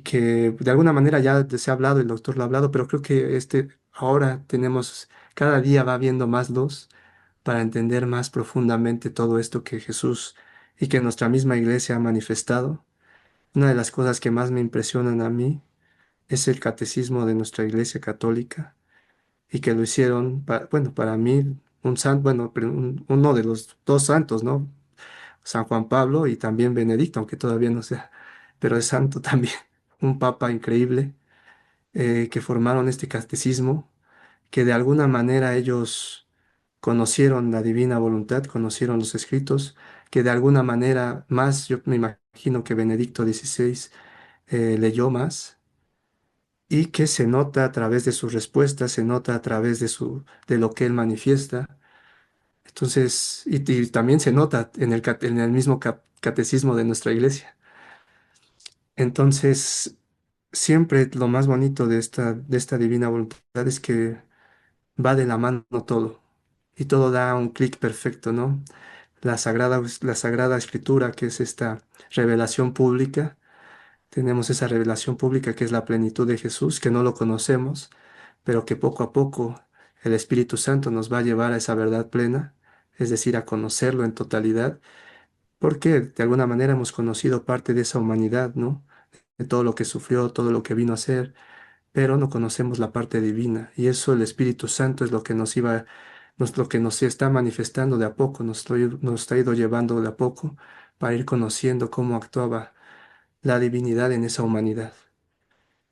que de alguna manera ya se ha hablado, el doctor lo ha hablado, pero creo que ahora tenemos, cada día va habiendo más luz para entender más profundamente todo esto que Jesús y que nuestra misma iglesia ha manifestado. Una de las cosas que más me impresionan a mí es el catecismo de nuestra iglesia católica y que lo hicieron, bueno, para mí, un santo, bueno, pero uno de los dos santos, ¿no? San Juan Pablo y también Benedicto, aunque todavía no sea, pero es santo también, un papa increíble, que formaron este catecismo, que de alguna manera ellos conocieron la divina voluntad, conocieron los escritos, que de alguna manera más, yo me imagino que Benedicto XVI leyó más y que se nota a través de sus respuestas, se nota a través de lo que él manifiesta. Entonces, y también se nota en en el mismo catecismo de nuestra iglesia. Entonces, siempre lo más bonito de esta divina voluntad es que va de la mano todo y todo da un clic perfecto, ¿no? La Sagrada Escritura, que es esta revelación pública, tenemos esa revelación pública que es la plenitud de Jesús, que no lo conocemos, pero que poco a poco el Espíritu Santo nos va a llevar a esa verdad plena, es decir, a conocerlo en totalidad, porque de alguna manera hemos conocido parte de esa humanidad, ¿no? De todo lo que sufrió, todo lo que vino a hacer, pero no conocemos la parte divina, y eso el Espíritu Santo es lo que lo que nos está manifestando de a poco, nos ha ido llevando de a poco para ir conociendo cómo actuaba la divinidad en esa humanidad.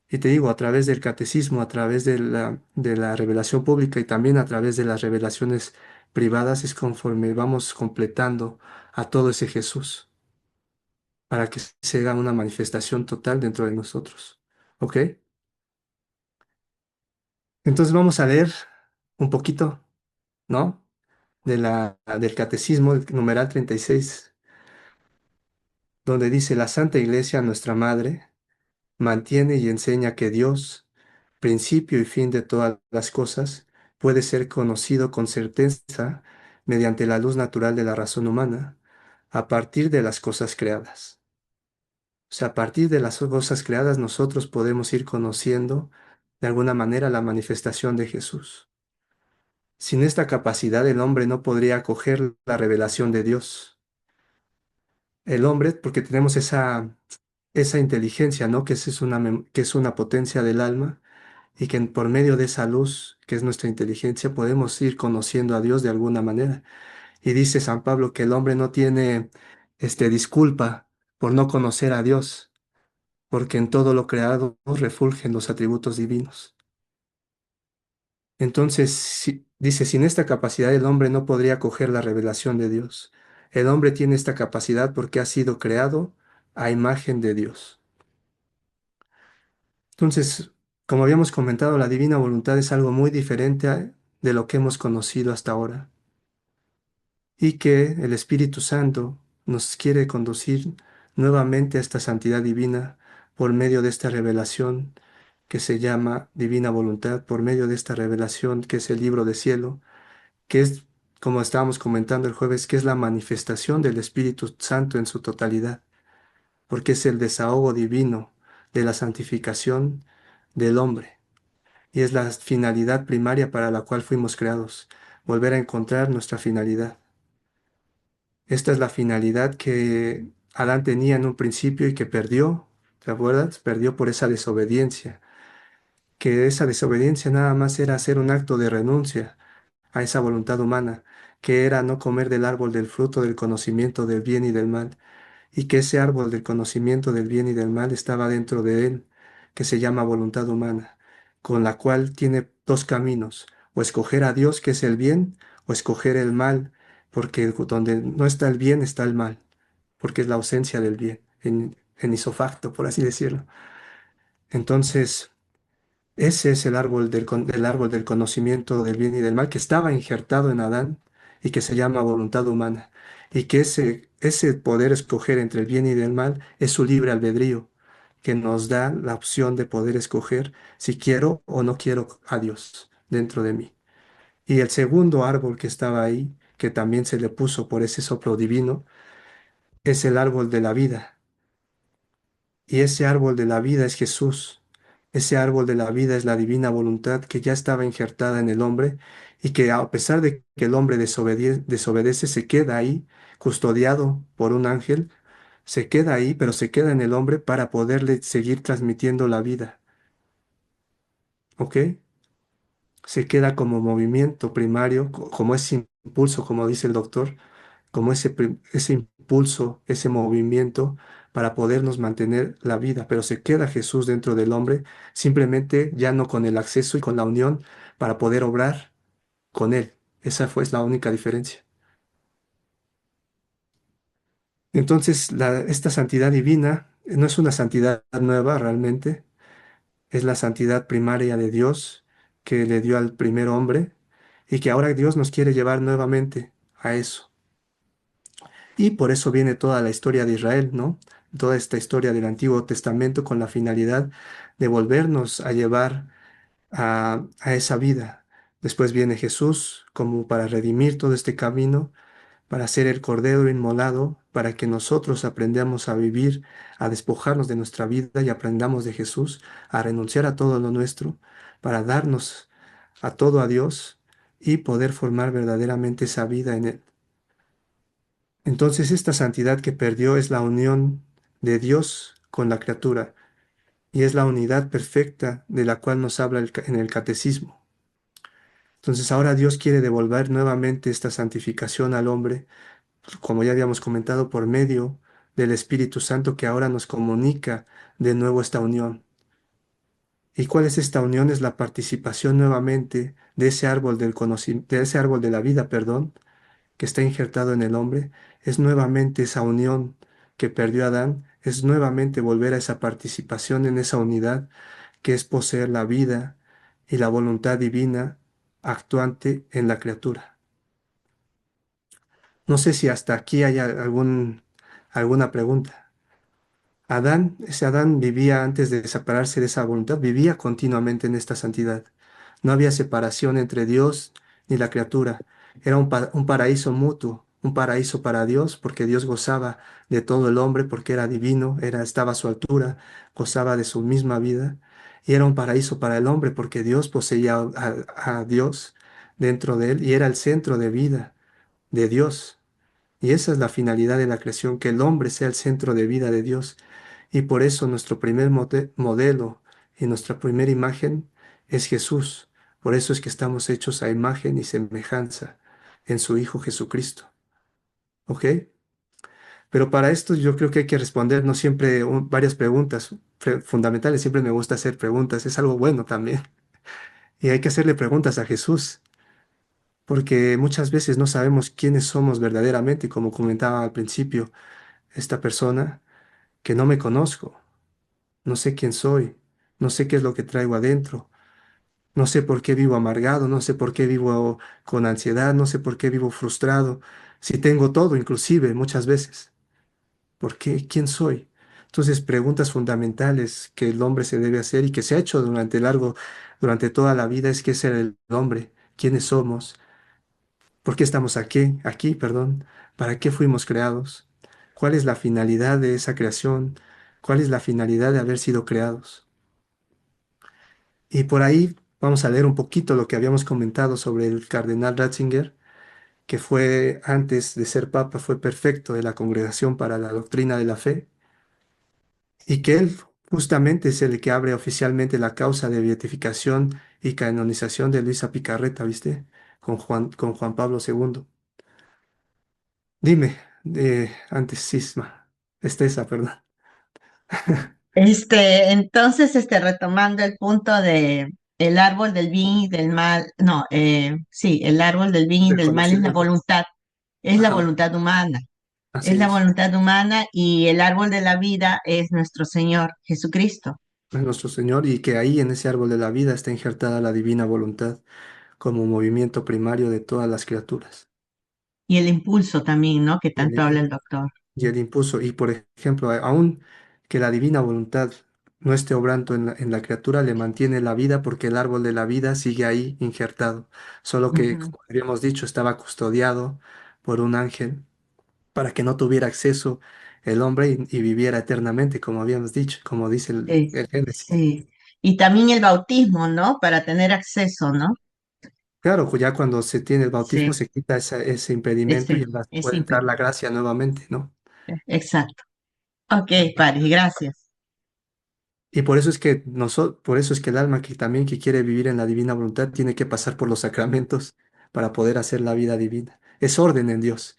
Y te digo, a través del catecismo, a través de la revelación pública y también a través de las revelaciones privadas es conforme vamos completando a todo ese Jesús para que se haga una manifestación total dentro de nosotros. ¿Ok? Entonces vamos a leer un poquito, ¿no? Del catecismo, el numeral 36, donde dice: la Santa Iglesia, nuestra Madre, mantiene y enseña que Dios, principio y fin de todas las cosas, puede ser conocido con certeza mediante la luz natural de la razón humana, a partir de las cosas creadas. O sea, a partir de las cosas creadas nosotros podemos ir conociendo de alguna manera la manifestación de Jesús. Sin esta capacidad el hombre no podría acoger la revelación de Dios. El hombre, porque tenemos esa inteligencia, ¿no? Que es una potencia del alma y que por medio de esa luz, que es nuestra inteligencia, podemos ir conociendo a Dios de alguna manera. Y dice San Pablo que el hombre no tiene disculpa por no conocer a Dios, porque en todo lo creado refulgen los atributos divinos. Entonces, dice, sin esta capacidad el hombre no podría acoger la revelación de Dios. El hombre tiene esta capacidad porque ha sido creado a imagen de Dios. Entonces, como habíamos comentado, la divina voluntad es algo muy diferente de lo que hemos conocido hasta ahora y que el Espíritu Santo nos quiere conducir nuevamente a esta santidad divina por medio de esta revelación que se llama divina voluntad, por medio de esta revelación que es el libro de cielo, que es, como estábamos comentando el jueves, que es la manifestación del Espíritu Santo en su totalidad, porque es el desahogo divino de la santificación del hombre y es la finalidad primaria para la cual fuimos creados, volver a encontrar nuestra finalidad. Esta es la finalidad que Adán tenía en un principio y que perdió, ¿te acuerdas? Perdió por esa desobediencia, que esa desobediencia nada más era hacer un acto de renuncia a esa voluntad humana, que era no comer del árbol del fruto del conocimiento del bien y del mal, y que ese árbol del conocimiento del bien y del mal estaba dentro de él, que se llama voluntad humana, con la cual tiene dos caminos: o escoger a Dios, que es el bien, o escoger el mal, porque donde no está el bien está el mal, porque es la ausencia del bien, en isofacto, por así decirlo. Entonces, ese es el árbol el árbol del conocimiento del bien y del mal que estaba injertado en Adán y que se llama voluntad humana. Y que ese poder escoger entre el bien y el mal es su libre albedrío, que nos da la opción de poder escoger si quiero o no quiero a Dios dentro de mí. Y el segundo árbol que estaba ahí, que también se le puso por ese soplo divino, es el árbol de la vida, Y ese árbol de la vida es Jesús. Ese árbol de la vida es la divina voluntad que ya estaba injertada en el hombre y que a pesar de que el hombre desobedece, se queda ahí, custodiado por un ángel, se queda ahí, pero se queda en el hombre para poderle seguir transmitiendo la vida. ¿Ok? Se queda como movimiento primario, como ese impulso, como dice el doctor, como ese impulso, ese movimiento para podernos mantener la vida, pero se queda Jesús dentro del hombre, simplemente ya no con el acceso y con la unión para poder obrar con él. Esa fue la única diferencia. Entonces, esta santidad divina no es una santidad nueva realmente, es la santidad primaria de Dios que le dio al primer hombre y que ahora Dios nos quiere llevar nuevamente a eso. Y por eso viene toda la historia de Israel, ¿no? Toda esta historia del Antiguo Testamento con la finalidad de volvernos a llevar a esa vida. Después viene Jesús como para redimir todo este camino, para ser el Cordero inmolado, para que nosotros aprendamos a vivir, a despojarnos de nuestra vida y aprendamos de Jesús, a renunciar a todo lo nuestro, para darnos a todo a Dios y poder formar verdaderamente esa vida en Él. Entonces esta santidad que perdió es la unión de Dios con la criatura y es la unidad perfecta de la cual nos habla en el catecismo. Entonces ahora Dios quiere devolver nuevamente esta santificación al hombre, como ya habíamos comentado, por medio del Espíritu Santo que ahora nos comunica de nuevo esta unión. ¿Y cuál es esta unión? Es la participación nuevamente de ese árbol del de ese árbol de la vida, perdón, que está injertado en el hombre, es nuevamente esa unión que perdió Adán, es nuevamente volver a esa participación en esa unidad que es poseer la vida y la voluntad divina actuante en la criatura. No sé si hasta aquí hay alguna pregunta. Ese Adán vivía antes de separarse de esa voluntad, vivía continuamente en esta santidad. No había separación entre Dios ni la criatura. Era un paraíso mutuo, un paraíso para Dios, porque Dios gozaba de todo el hombre, porque era divino, estaba a su altura, gozaba de su misma vida. Y era un paraíso para el hombre, porque Dios poseía a Dios dentro de él y era el centro de vida de Dios. Y esa es la finalidad de la creación, que el hombre sea el centro de vida de Dios. Y por eso nuestro primer modelo y nuestra primera imagen es Jesús. Por eso es que estamos hechos a imagen y semejanza en su Hijo Jesucristo. ¿Ok? Pero para esto yo creo que hay que responder no siempre varias preguntas fundamentales. Siempre me gusta hacer preguntas. Es algo bueno también. Y hay que hacerle preguntas a Jesús. Porque muchas veces no sabemos quiénes somos verdaderamente, como comentaba al principio esta persona, que no me conozco. No sé quién soy, no sé qué es lo que traigo adentro, no sé por qué vivo amargado, no sé por qué vivo con ansiedad, no sé por qué vivo frustrado, si tengo todo, inclusive muchas veces. ¿Por qué? ¿Quién soy? Entonces, preguntas fundamentales que el hombre se debe hacer y que se ha hecho durante toda la vida es qué es ser el hombre, quiénes somos, por qué estamos aquí, perdón, para qué fuimos creados, cuál es la finalidad de esa creación, cuál es la finalidad de haber sido creados. Y por ahí vamos a leer un poquito lo que habíamos comentado sobre el cardenal Ratzinger, que fue, antes de ser papa, fue prefecto de la Congregación para la Doctrina de la Fe, y que él justamente es el que abre oficialmente la causa de beatificación y canonización de Luisa Picarreta, ¿viste? Con Juan Pablo II. Dime, antes Cisma, Estesa, perdón. Entonces, retomando el punto de el árbol del bien y del mal, no, sí, el árbol del bien y El del mal conocimiento. es la Ajá, voluntad humana, es así la es. voluntad humana y el árbol de la vida es nuestro Señor Jesucristo. Es nuestro Señor y que ahí en ese árbol de la vida está injertada la divina voluntad como movimiento primario de todas las criaturas. Y el impulso también, ¿no? Que Y tanto habla el doctor. el impulso, y por ejemplo, aún que la divina voluntad no esté obrando en la criatura, le mantiene la vida porque el árbol de la vida sigue ahí injertado. Solo que, Ujú. como habíamos dicho, estaba custodiado por un ángel para que no tuviera acceso el hombre y viviera eternamente, como habíamos dicho, como dice Sí, el Génesis. sí. Y también el bautismo, ¿no? Para tener acceso, ¿no? Claro, pues ya cuando se tiene el bautismo Sí, se quita ese impedimento y ya es puede entrar la gracia nuevamente, ¿no? exacto. Ok, Paris, gracias. Y por eso es que por eso es que el alma que también que quiere vivir en la divina voluntad tiene que pasar por los sacramentos para poder hacer la vida divina. Es orden en Dios,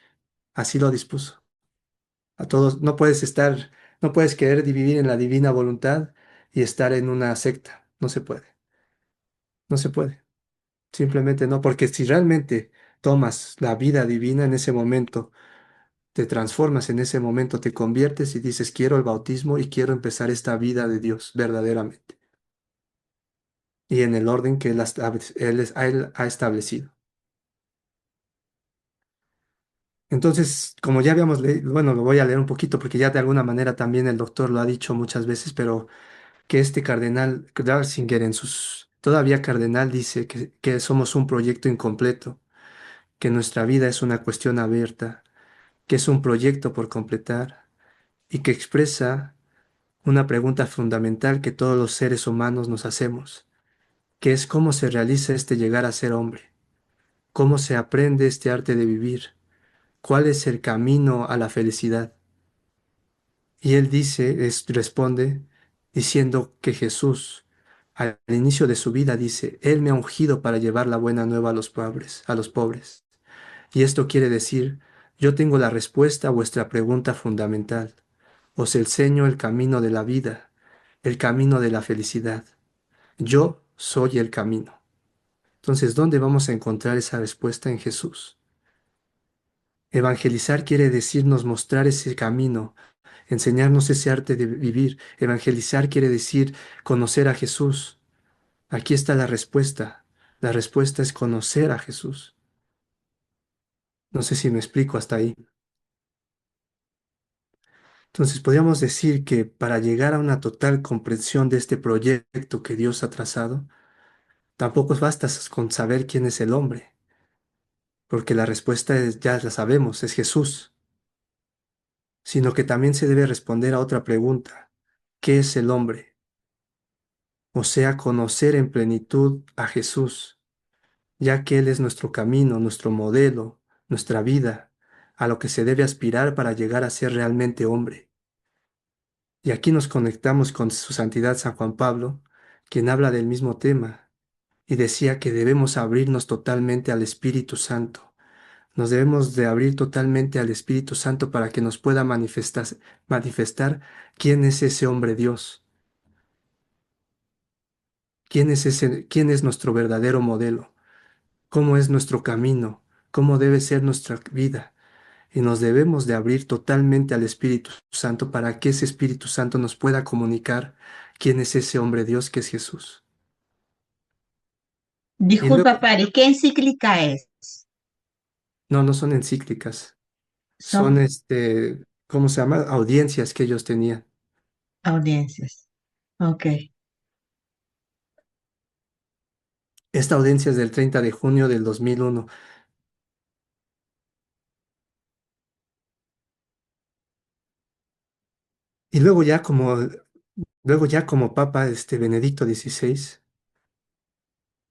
así lo dispuso. A todos, no puedes querer vivir en la divina voluntad y estar en una secta. No se puede, no se puede. Simplemente no, porque si realmente tomas la vida divina en ese momento, te transformas en ese momento, te conviertes y dices, quiero el bautismo y quiero empezar esta vida de Dios verdaderamente. Y en el orden que él ha establecido. Entonces, como ya habíamos leído, bueno, lo voy a leer un poquito porque ya de alguna manera también el doctor lo ha dicho muchas veces, pero que este cardenal Ratzinger en sus, todavía cardenal, dice que somos un proyecto incompleto, que nuestra vida es una cuestión abierta, que es un proyecto por completar y que expresa una pregunta fundamental que todos los seres humanos nos hacemos, que es cómo se realiza este llegar a ser hombre, cómo se aprende este arte de vivir, cuál es el camino a la felicidad. Y él responde diciendo que Jesús, al inicio de su vida, dice, Él me ha ungido para llevar la buena nueva a los pobres, a los pobres. Y esto quiere decir, yo tengo la respuesta a vuestra pregunta fundamental. Os enseño el camino de la vida, el camino de la felicidad. Yo soy el camino. Entonces, ¿dónde vamos a encontrar esa respuesta? En Jesús. Evangelizar quiere decirnos mostrar ese camino, enseñarnos ese arte de vivir. Evangelizar quiere decir conocer a Jesús. Aquí está la respuesta. La respuesta es conocer a Jesús. No sé si me explico hasta ahí. Entonces, podríamos decir que para llegar a una total comprensión de este proyecto que Dios ha trazado, tampoco basta con saber quién es el hombre, porque la respuesta ya la sabemos, es Jesús, sino que también se debe responder a otra pregunta: ¿qué es el hombre? O sea, conocer en plenitud a Jesús, ya que Él es nuestro camino, nuestro modelo, nuestra vida, a lo que se debe aspirar para llegar a ser realmente hombre. Y aquí nos conectamos con su santidad San Juan Pablo, quien habla del mismo tema, y decía que debemos abrirnos totalmente al Espíritu Santo. Nos debemos de abrir totalmente al Espíritu Santo para que nos pueda manifestar quién es ese hombre Dios, quién es nuestro verdadero modelo, cómo es nuestro camino, cómo debe ser nuestra vida. Y nos debemos de abrir totalmente al Espíritu Santo para que ese Espíritu Santo nos pueda comunicar quién es ese hombre Dios que es Jesús. Y Disculpa, luego, Paris, ¿qué encíclica es? no, no son encíclicas, son Son ¿cómo se llama? Audiencias que ellos tenían. audiencias. Ok. Esta audiencia es del 30 de junio del 2001. Y luego ya como Papa Benedicto XVI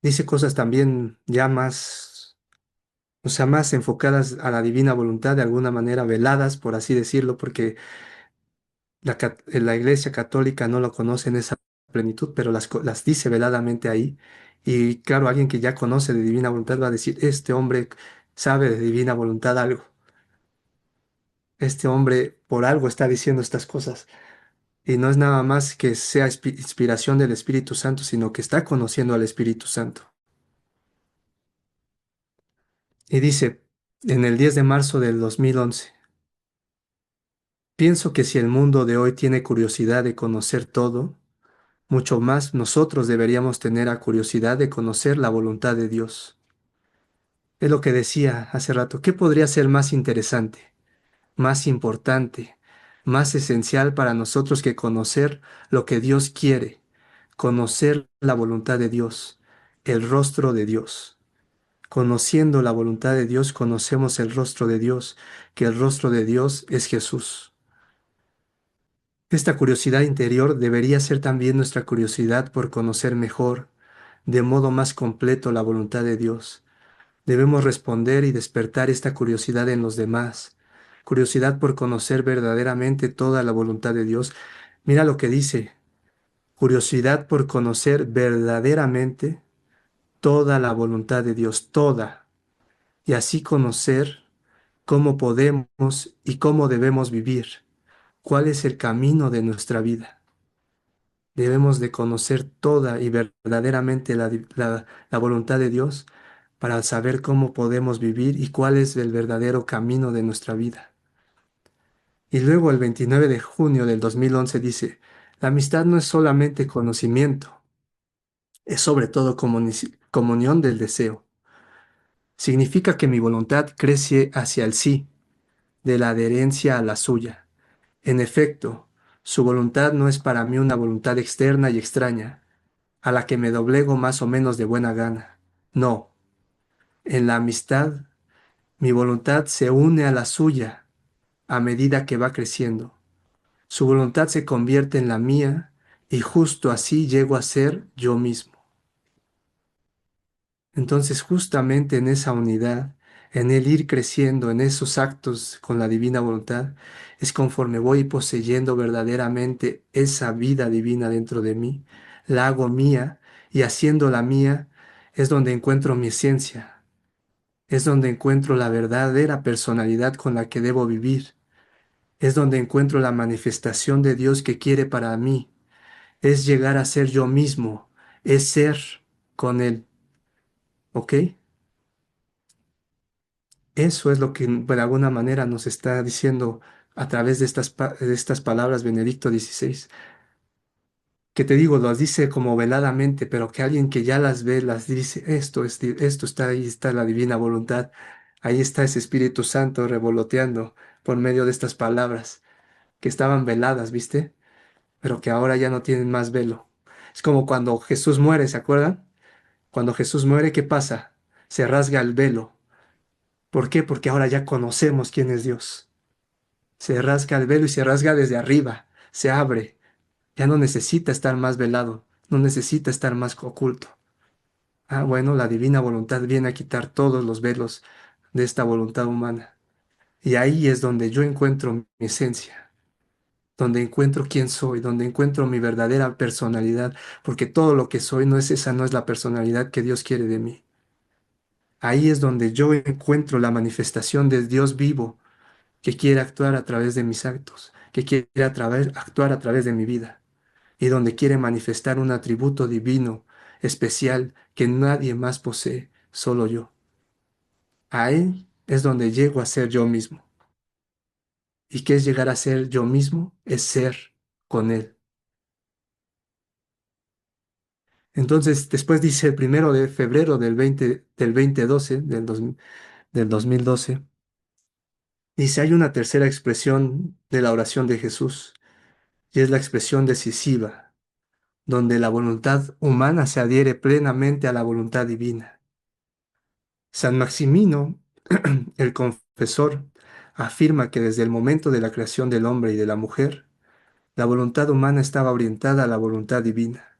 dice cosas también ya más, o sea, más enfocadas a la divina voluntad, de alguna manera veladas, por así decirlo, porque la Iglesia Católica no lo conoce en esa plenitud, pero las dice veladamente ahí. Y claro, alguien que ya conoce de divina voluntad va a decir, este hombre sabe de divina voluntad algo. Este hombre por algo está diciendo estas cosas. Y no es nada más que sea inspiración del Espíritu Santo, sino que está conociendo al Espíritu Santo. Y dice, en el 10 de marzo del 2011, pienso que si el mundo de hoy tiene curiosidad de conocer todo, mucho más nosotros deberíamos tener la curiosidad de conocer la voluntad de Dios. Es lo que decía hace rato, ¿qué podría ser más interesante, más importante, más esencial para nosotros que conocer lo que Dios quiere, conocer la voluntad de Dios, el rostro de Dios? Conociendo la voluntad de Dios, conocemos el rostro de Dios, que el rostro de Dios es Jesús. Esta curiosidad interior debería ser también nuestra curiosidad por conocer mejor, de modo más completo, la voluntad de Dios. Debemos responder y despertar esta curiosidad en los demás, curiosidad por conocer verdaderamente toda la voluntad de Dios. Mira lo que dice, curiosidad por conocer verdaderamente toda la voluntad de Dios, toda, y así conocer cómo podemos y cómo debemos vivir, cuál es el camino de nuestra vida. Debemos de conocer toda y verdaderamente la voluntad de Dios para saber cómo podemos vivir y cuál es el verdadero camino de nuestra vida. Y luego el 29 de junio del 2011 dice, la amistad no es solamente conocimiento, es sobre todo comunión del deseo. Significa que mi voluntad crece hacia el sí, de la adherencia a la suya. En efecto, su voluntad no es para mí una voluntad externa y extraña, a la que me doblego más o menos de buena gana. No, en la amistad, mi voluntad se une a la suya a medida que va creciendo. Su voluntad se convierte en la mía y justo así llego a ser yo mismo. Entonces, justamente en esa unidad, en el ir creciendo en esos actos con la divina voluntad, es conforme voy poseyendo verdaderamente esa vida divina dentro de mí, la hago mía y haciéndola mía es donde encuentro mi esencia, es donde encuentro la verdadera personalidad con la que debo vivir, es donde encuentro la manifestación de Dios que quiere para mí, es llegar a ser yo mismo, es ser con Él, ¿ok? Eso es lo que de alguna manera nos está diciendo a través de de estas palabras Benedicto XVI, que te digo, las dice como veladamente, pero que alguien que ya las ve, las dice, esto está ahí, está la divina voluntad, ahí está ese Espíritu Santo revoloteando por medio de estas palabras, que estaban veladas, ¿viste? Pero que ahora ya no tienen más velo. Es como cuando Jesús muere, ¿se acuerdan? Cuando Jesús muere, ¿qué pasa? Se rasga el velo. ¿Por qué? Porque ahora ya conocemos quién es Dios. Se rasga el velo y se rasga desde arriba, se abre, ya no necesita estar más velado, no necesita estar más oculto. Ah, bueno, la divina voluntad viene a quitar todos los velos de esta voluntad humana. Y ahí es donde yo encuentro mi esencia, donde encuentro quién soy, donde encuentro mi verdadera personalidad, porque todo lo que soy no es esa, no es la personalidad que Dios quiere de mí. Ahí es donde yo encuentro la manifestación de Dios vivo que quiere actuar a través de mis actos, que quiere actuar a través de mi vida, y donde quiere manifestar un atributo divino, especial, que nadie más posee, solo yo. Ahí es donde llego a ser yo mismo. ¿Y qué es llegar a ser yo mismo? Es ser con Él. Entonces, después dice el 1 de febrero del 2012, del 2012, dice, hay una tercera expresión de la oración de Jesús, y es la expresión decisiva donde la voluntad humana se adhiere plenamente a la voluntad divina. San Maximino, el confesor, afirma que desde el momento de la creación del hombre y de la mujer, la voluntad humana estaba orientada a la voluntad divina,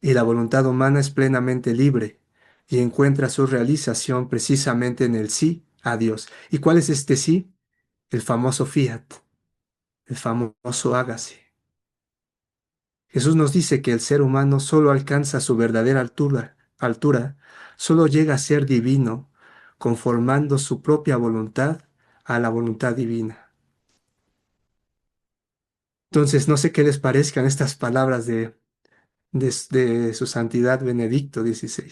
y la voluntad humana es plenamente libre y encuentra su realización precisamente en el sí a Dios. ¿Y cuál es este sí? El famoso fiat, el famoso hágase. Jesús nos dice que el ser humano solo alcanza su verdadera altura, solo llega a ser divino, conformando su propia voluntad a la voluntad divina. Entonces, no sé qué les parezcan estas palabras de su santidad Benedicto XVI.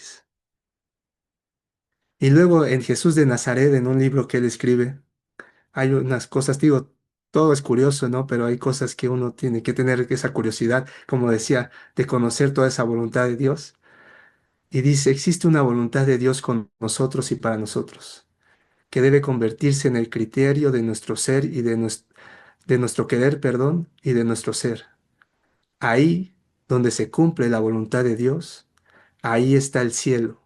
Y luego en Jesús de Nazaret, en un libro que él escribe, hay unas cosas, digo, todo es curioso, ¿no? Pero hay cosas que uno tiene que tener esa curiosidad, como decía, de conocer toda esa voluntad de Dios. Y dice, existe una voluntad de Dios con nosotros y para nosotros, que debe convertirse en el criterio de nuestro ser y de nuestro querer, perdón, y de nuestro ser. Ahí donde se cumple la voluntad de Dios, ahí está el cielo,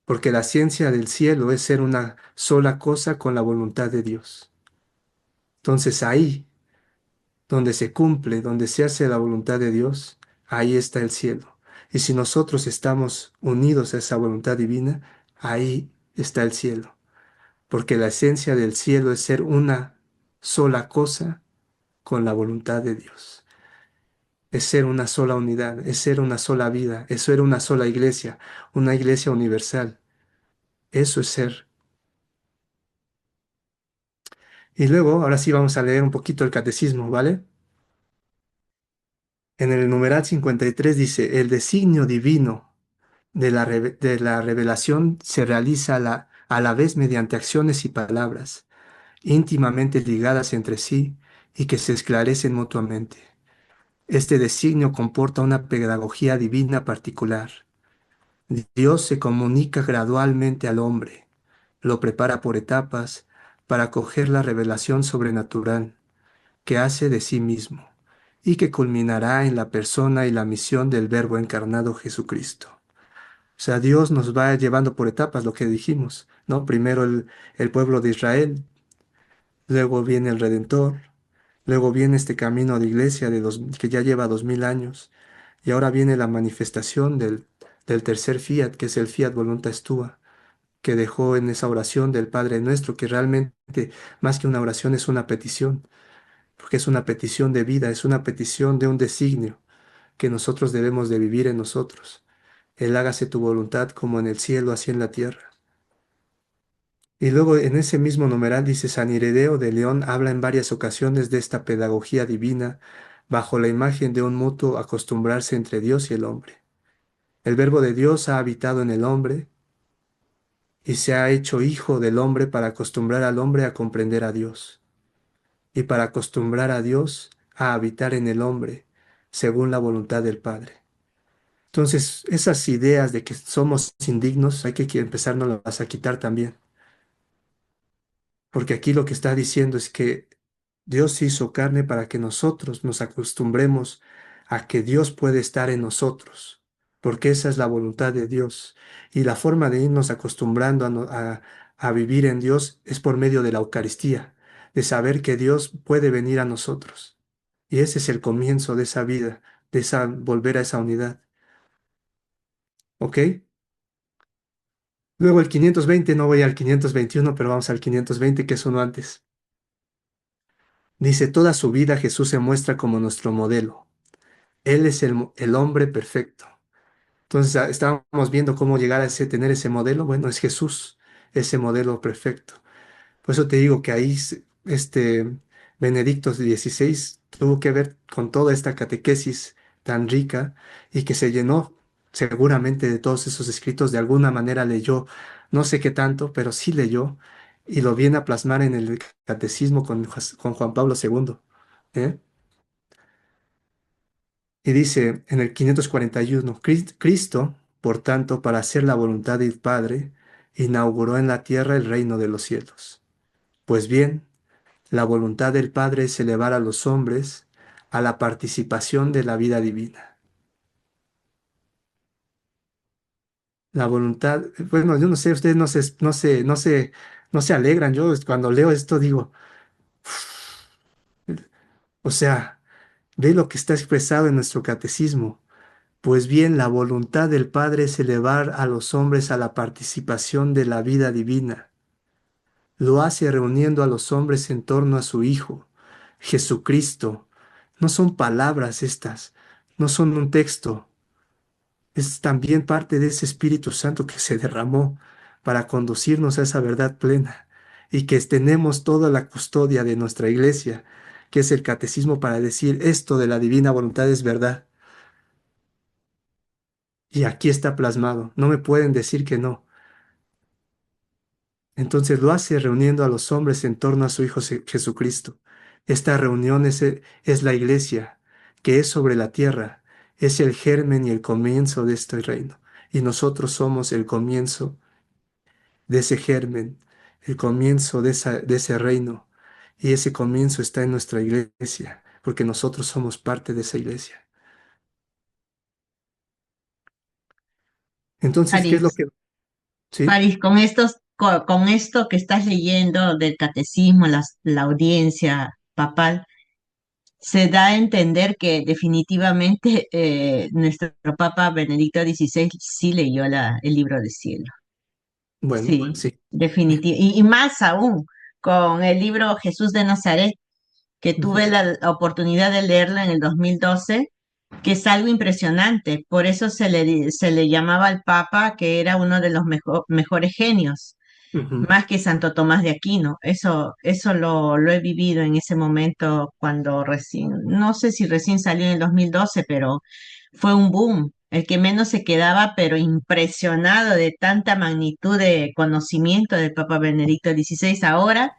porque la ciencia del cielo es ser una sola cosa con la voluntad de Dios. Entonces ahí, donde se cumple, donde se hace la voluntad de Dios, ahí está el cielo. Y si nosotros estamos unidos a esa voluntad divina, ahí está el cielo. Porque la esencia del cielo es ser una sola cosa con la voluntad de Dios. Es ser una sola unidad, es ser una sola vida, es ser una iglesia universal. Eso es ser. Y luego, ahora sí vamos a leer un poquito el catecismo, ¿vale? En el numeral 53 dice, el designio divino de la revelación se realiza a la vez mediante acciones y palabras, íntimamente ligadas entre sí y que se esclarecen mutuamente. Este designio comporta una pedagogía divina particular. Dios se comunica gradualmente al hombre, lo prepara por etapas para acoger la revelación sobrenatural que hace de sí mismo y que culminará en la persona y la misión del Verbo encarnado Jesucristo. O sea, Dios nos va llevando por etapas, lo que dijimos, ¿no? Primero el pueblo de Israel, luego viene el Redentor, luego viene este camino de iglesia que ya lleva 2000 años, y ahora viene la manifestación del tercer fiat, que es el fiat voluntas tua, que dejó en esa oración del Padre Nuestro, que realmente más que una oración es una petición, porque es una petición de vida, es una petición de un designio que nosotros debemos de vivir en nosotros. El hágase tu voluntad como en el cielo, así en la tierra. Y luego en ese mismo numeral dice San Ireneo de León habla en varias ocasiones de esta pedagogía divina bajo la imagen de un mutuo acostumbrarse entre Dios y el hombre. El Verbo de Dios ha habitado en el hombre y se ha hecho hijo del hombre para acostumbrar al hombre a comprender a Dios y para acostumbrar a Dios a habitar en el hombre según la voluntad del Padre. Entonces, esas ideas de que somos indignos hay que empezárnoslas a quitar también. Porque aquí lo que está diciendo es que Dios se hizo carne para que nosotros nos acostumbremos a que Dios puede estar en nosotros, porque esa es la voluntad de Dios. Y la forma de irnos acostumbrando a vivir en Dios es por medio de la Eucaristía, de saber que Dios puede venir a nosotros. Y ese es el comienzo de esa vida, de esa volver a esa unidad. ¿Ok? Luego el 520, no voy al 521, pero vamos al 520, que es uno antes. Dice, toda su vida Jesús se muestra como nuestro modelo. Él es el hombre perfecto. Entonces estábamos viendo cómo llegar a tener ese modelo. Bueno, es Jesús, ese modelo perfecto. Por eso te digo que ahí Benedicto XVI tuvo que ver con toda esta catequesis tan rica y que se llenó seguramente de todos esos escritos. De alguna manera leyó, no sé qué tanto, pero sí leyó y lo viene a plasmar en el catecismo con Juan Pablo II. ¿Eh? Y dice en el 541, Cristo, por tanto, para hacer la voluntad del Padre, inauguró en la tierra el reino de los cielos. Pues bien, la voluntad del Padre es elevar a los hombres a la participación de la vida divina. La voluntad, bueno, yo no sé, ustedes no se alegran. Yo cuando leo esto digo, o sea, ve lo que está expresado en nuestro catecismo. Pues bien, la voluntad del Padre es elevar a los hombres a la participación de la vida divina. Lo hace reuniendo a los hombres en torno a su Hijo, Jesucristo. No son palabras estas, no son un texto, es también parte de ese Espíritu Santo que se derramó para conducirnos a esa verdad plena y que tenemos toda la custodia de nuestra iglesia, que es el catecismo para decir esto de la divina voluntad es verdad. Y aquí está plasmado, no me pueden decir que no. Entonces lo hace reuniendo a los hombres en torno a su Hijo Jesucristo. Esta reunión es la iglesia, que es sobre la tierra, es el germen y el comienzo de este reino. Y nosotros somos el comienzo de ese germen, el comienzo de ese reino. Y ese comienzo está en nuestra iglesia, porque nosotros somos parte de esa iglesia. Entonces, ¿qué es lo París, que... ¿Sí? París, con esto que estás leyendo del catecismo, la audiencia papal, se da a entender que definitivamente nuestro Papa Benedicto XVI sí leyó el libro del cielo. Bueno, Sí, sí. definitivamente. Y más aún con el libro Jesús de Nazaret, que Ujú, tuve la oportunidad de leerlo en el 2012, que es algo impresionante. Por eso se le llamaba al Papa que era uno de los mejores genios, ujú. más que Santo Tomás de Aquino. Eso lo he vivido en ese momento cuando recién, no sé si recién salió en el 2012, pero fue un boom. El que menos se quedaba, pero impresionado de tanta magnitud de conocimiento del Papa Benedicto XVI ahora.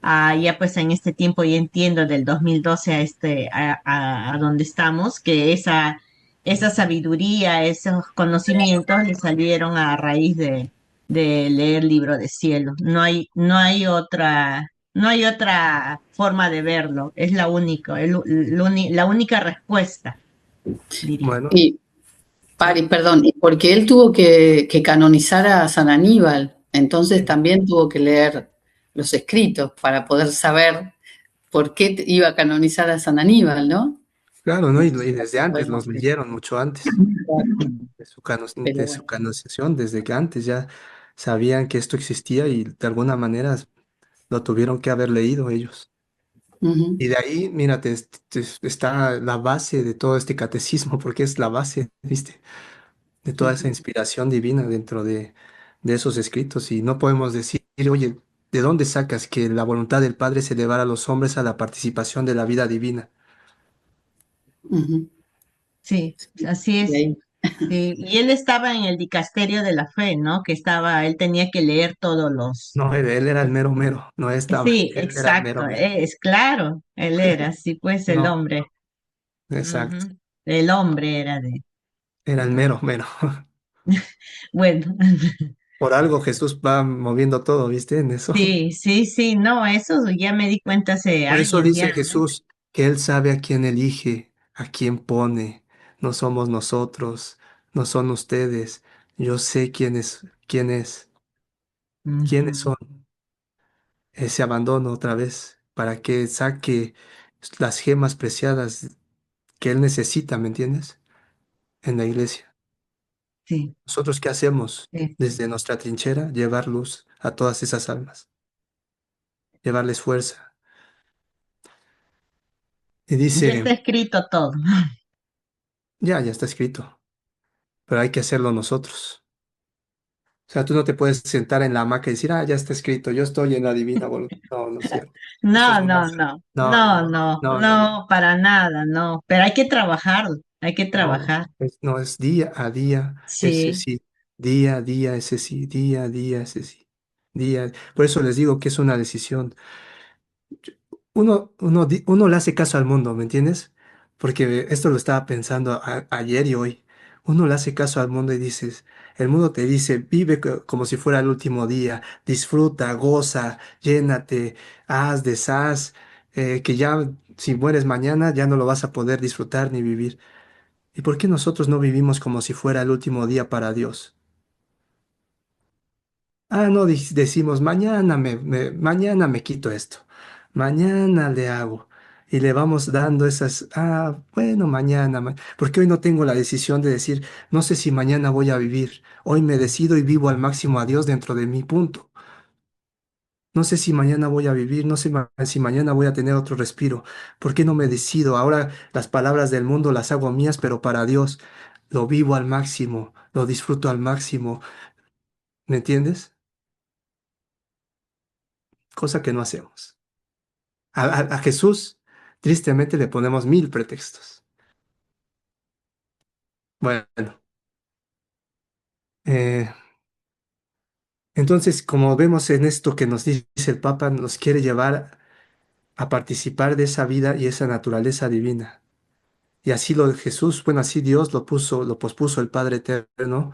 Ya pues en este tiempo ya entiendo del 2012 a a donde estamos, que esa sabiduría, esos conocimientos le salieron a raíz de leer Libro de Cielo. No hay otra forma de verlo. Es la única, la única respuesta, diría. Bueno, Y, sí, perdón, y porque él tuvo que canonizar a San Aníbal, entonces sí. también tuvo que leer los escritos para poder saber por qué iba a canonizar a San Aníbal, ¿no? Claro, ¿no? Y Entonces, desde antes, bueno, los leyeron mucho antes pero de bueno. su canonización, desde que antes ya sabían que esto existía y de alguna manera lo tuvieron que haber leído ellos. Ujú, Y de ahí, mírate, está la base de todo este catecismo, porque es la base, ¿viste? De toda esa ujú, inspiración divina dentro de esos escritos. Y no podemos decir, oye, ¿de dónde sacas que la voluntad del Padre es elevar a los hombres a la participación de la vida divina? ujú. Sí, así Y es. ahí, Sí, y él estaba en el dicasterio de la fe, ¿no? Él tenía que leer todos los. No, él era el mero mero, no estaba, Sí, él era el mero exacto, mero. es claro, él era, sí, pues el No, hombre. exacto, Ujú. El hombre era de. era el mero mero. Bueno, Por algo Jesús va moviendo todo, ¿viste? En eso. sí, sí, sí, no, eso ya me di cuenta hace Por eso años ya, dice ¿no? Jesús que Él sabe a quién elige, a quién pone. No somos nosotros, no son ustedes. Yo sé quiénes Ujú. son. Ese abandono otra vez para que saque las gemas preciadas que Él necesita, ¿me entiendes? En la iglesia. Sí, ¿Nosotros qué hacemos sí. desde nuestra trinchera? Llevar luz a todas esas almas, llevarles fuerza. Y Ya dice, está escrito todo. ya está escrito, pero hay que hacerlo nosotros. O sea, tú no te puedes sentar en la hamaca y decir, ya está escrito, yo estoy en la divina voluntad. No, no es cierto. Eso es No, una... no, no, No, no, no, no, no, no, no, no. no, para nada, no, pero hay que No, trabajar. no, es día a día, ese Sí, sí, día a día, ese sí, día a día, ese sí, día. Por eso les digo que es una decisión. Uno le hace caso al mundo, ¿me entiendes? Porque esto lo estaba pensando ayer y hoy. Uno le hace caso al mundo y dices, el mundo te dice, vive como si fuera el último día, disfruta, goza, llénate, haz, deshaz, que ya si mueres mañana ya no lo vas a poder disfrutar ni vivir. ¿Y por qué nosotros no vivimos como si fuera el último día para Dios? No decimos, mañana me quito esto, mañana le hago. Y le vamos dando esas, bueno, mañana, porque hoy no tengo la decisión de decir, no sé si mañana voy a vivir. Hoy me decido y vivo al máximo a Dios dentro de mi punto. No sé si mañana voy a vivir, no sé si mañana voy a tener otro respiro. ¿Por qué no me decido? Ahora las palabras del mundo las hago mías, pero para Dios lo vivo al máximo, lo disfruto al máximo. ¿Me entiendes? Cosa que no hacemos. A Jesús, tristemente, le ponemos mil pretextos. Bueno, eh, entonces, como vemos en esto que nos dice el Papa, nos quiere llevar a participar de esa vida y esa naturaleza divina. Y así lo de Jesús, bueno, así Dios lo puso, lo pospuso el Padre Eterno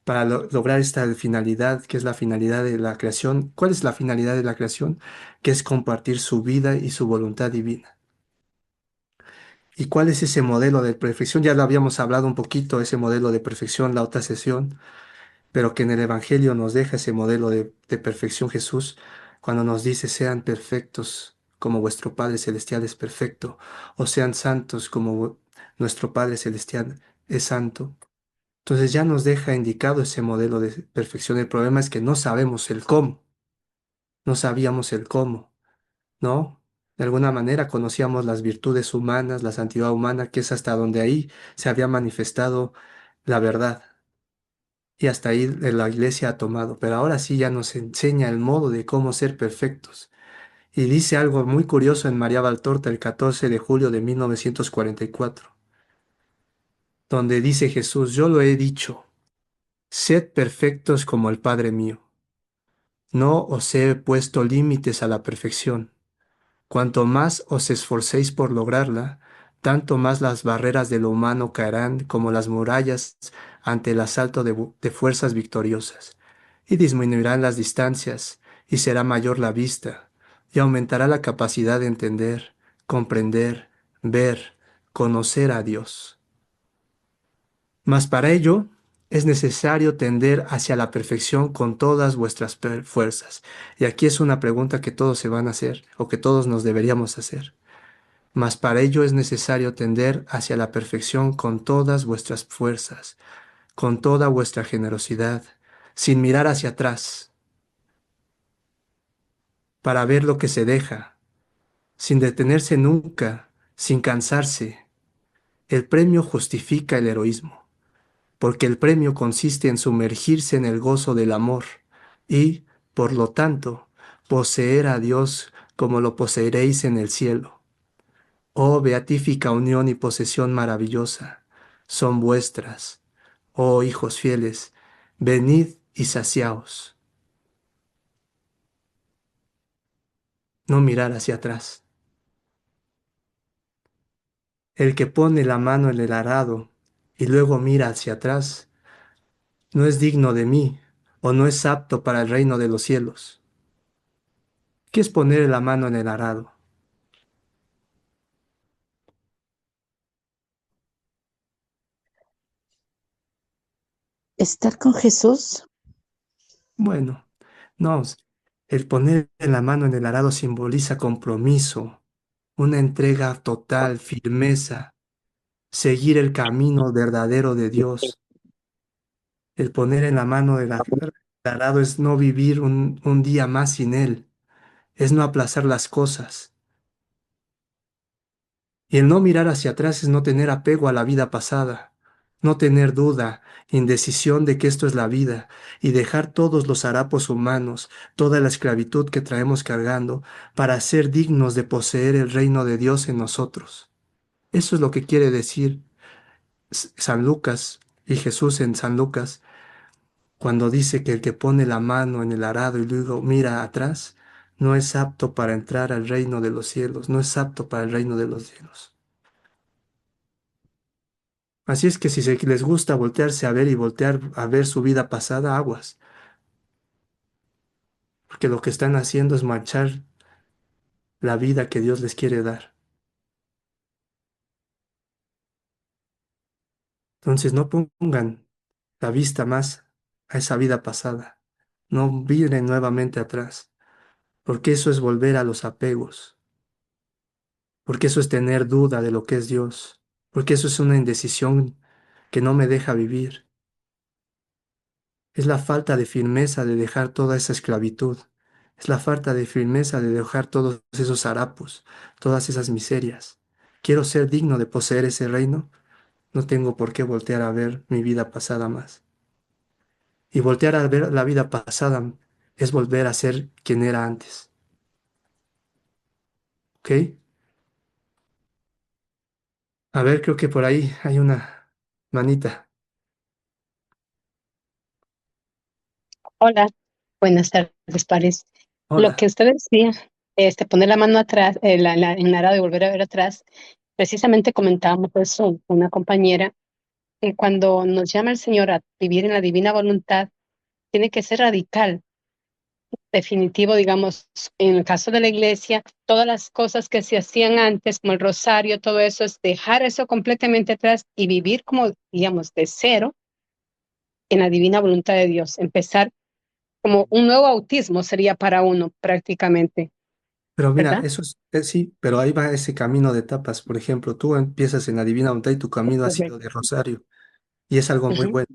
para lograr esta finalidad, que es la finalidad de la creación. ¿Cuál es la finalidad de la creación? Que es compartir su vida y su voluntad divina. ¿Y cuál es ese modelo de perfección? Ya lo habíamos hablado un poquito, ese modelo de perfección, la otra sesión, pero que en el Evangelio nos deja ese modelo de perfección Jesús cuando nos dice sean perfectos como vuestro Padre Celestial es perfecto, o sean santos como nuestro Padre Celestial es santo. Entonces ya nos deja indicado ese modelo de perfección. El problema es que no sabemos el cómo, no sabíamos el cómo, ¿no? De alguna manera conocíamos las virtudes humanas, la santidad humana, que es hasta donde ahí se había manifestado la verdad. Y hasta ahí la iglesia ha tomado, pero ahora sí ya nos enseña el modo de cómo ser perfectos. Y dice algo muy curioso en María Valtorta el 14 de julio de 1944, donde dice Jesús: yo lo he dicho, sed perfectos como el Padre mío. No os he puesto límites a la perfección. Cuanto más os esforcéis por lograrla, tanto más las barreras de lo humano caerán como las murallas ante el asalto de fuerzas victoriosas, y disminuirán las distancias, y será mayor la vista, y aumentará la capacidad de entender, comprender, ver, conocer a Dios. Mas para ello es necesario tender hacia la perfección con todas vuestras fuerzas. Y aquí es una pregunta que todos se van a hacer, o que todos nos deberíamos hacer. Mas para ello es necesario tender hacia la perfección con todas vuestras fuerzas, con toda vuestra generosidad, sin mirar hacia atrás, para ver lo que se deja, sin detenerse nunca, sin cansarse. El premio justifica el heroísmo, porque el premio consiste en sumergirse en el gozo del amor y, por lo tanto, poseer a Dios como lo poseeréis en el cielo. Oh beatífica unión y posesión maravillosa, son vuestras. Oh hijos fieles, venid y saciaos. No mirar hacia atrás. El que pone la mano en el arado y luego mira hacia atrás, no es digno de mí, o no es apto para el reino de los cielos. ¿Qué es poner la mano en el arado? Estar con Jesús. Bueno, no, el poner la mano en el arado simboliza compromiso, una entrega total, firmeza, seguir el camino verdadero de Dios. El poner en la mano del arado es no vivir un día más sin Él, es no aplazar las cosas. Y el no mirar hacia atrás es no tener apego a la vida pasada, no tener duda, indecisión de que esto es la vida, y dejar todos los harapos humanos, toda la esclavitud que traemos cargando, para ser dignos de poseer el reino de Dios en nosotros. Eso es lo que quiere decir San Lucas y Jesús en San Lucas, cuando dice que el que pone la mano en el arado y luego mira atrás, no es apto para entrar al reino de los cielos, no es apto para el reino de los cielos. Así es que si les gusta voltearse a ver y voltear a ver su vida pasada, aguas, porque lo que están haciendo es manchar la vida que Dios les quiere dar. Entonces no pongan la vista más a esa vida pasada, no miren nuevamente atrás, porque eso es volver a los apegos, porque eso es tener duda de lo que es Dios, porque eso es una indecisión que no me deja vivir. Es la falta de firmeza de dejar toda esa esclavitud. Es la falta de firmeza de dejar todos esos harapos, todas esas miserias. Quiero ser digno de poseer ese reino. No tengo por qué voltear a ver mi vida pasada más. Y voltear a ver la vida pasada es volver a ser quien era antes. ¿Ok? A ver, creo que por ahí hay una manita. Hola, buenas tardes, Paris. Lo que Hola. usted decía, poner la mano atrás, en la arado y volver a ver atrás, precisamente comentábamos eso con una compañera, que cuando nos llama el Señor a vivir en la divina voluntad, tiene que ser radical, definitivo, digamos, en el caso de la iglesia, todas las cosas que se hacían antes, como el rosario, todo eso, es dejar eso completamente atrás y vivir como, digamos, de cero en la divina voluntad de Dios, empezar como un nuevo autismo sería para uno prácticamente. Pero mira, ¿verdad? eso es sí, pero ahí va ese camino de etapas. Por ejemplo, tú empiezas en la Divina Voluntad y tu camino ha sido Correcto. de rosario y es algo muy Ujú. bueno.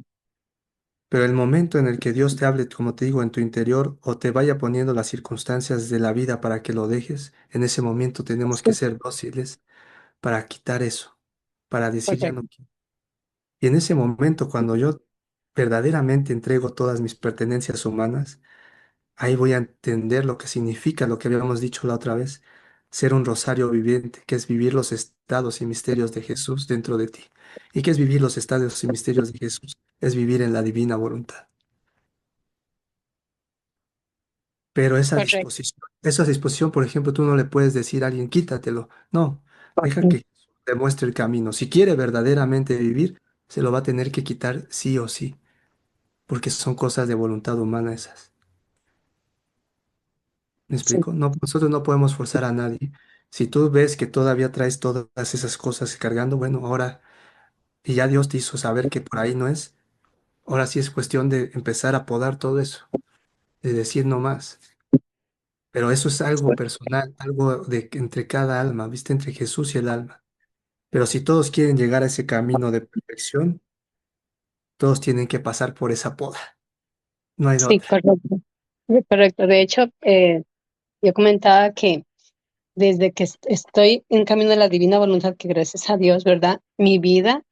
Pero el momento en el que Dios te hable, como te digo, en tu interior o te vaya poniendo las circunstancias de la vida para que lo dejes, en ese momento tenemos que Sí, ser dóciles para quitar eso, para decir ya no correcto. quiero. Y en ese momento, cuando yo verdaderamente entrego todas mis pertenencias humanas, ahí voy a entender lo que significa lo que habíamos dicho la otra vez, ser un rosario viviente, que es vivir los estados y misterios de Jesús dentro de ti. ¿Y qué es vivir los estados y misterios de Jesús? Es vivir en la divina voluntad. Pero Correcto. esa disposición, por ejemplo, tú no le puedes decir a alguien, quítatelo. No, deja Mm. que Jesús te muestre el camino. Si quiere verdaderamente vivir, se lo va a tener que quitar sí o sí, porque son cosas de voluntad humana esas. ¿Me Sí, explico? No, nosotros no podemos forzar a nadie. Si tú ves que todavía traes todas esas cosas cargando, bueno, ahora, y ya Dios te hizo saber que por ahí no es, ahora sí es cuestión de empezar a podar todo eso, de decir no más. Pero eso es algo personal, algo de entre cada alma, ¿viste? Entre Jesús y el alma. Pero si todos quieren llegar a ese camino de perfección, todos tienen que pasar por esa poda. No hay de sí, otra. correcto. Sí, correcto. De hecho, yo comentaba que desde que estoy en camino de la divina voluntad, que gracias a Dios, ¿verdad? Mi vida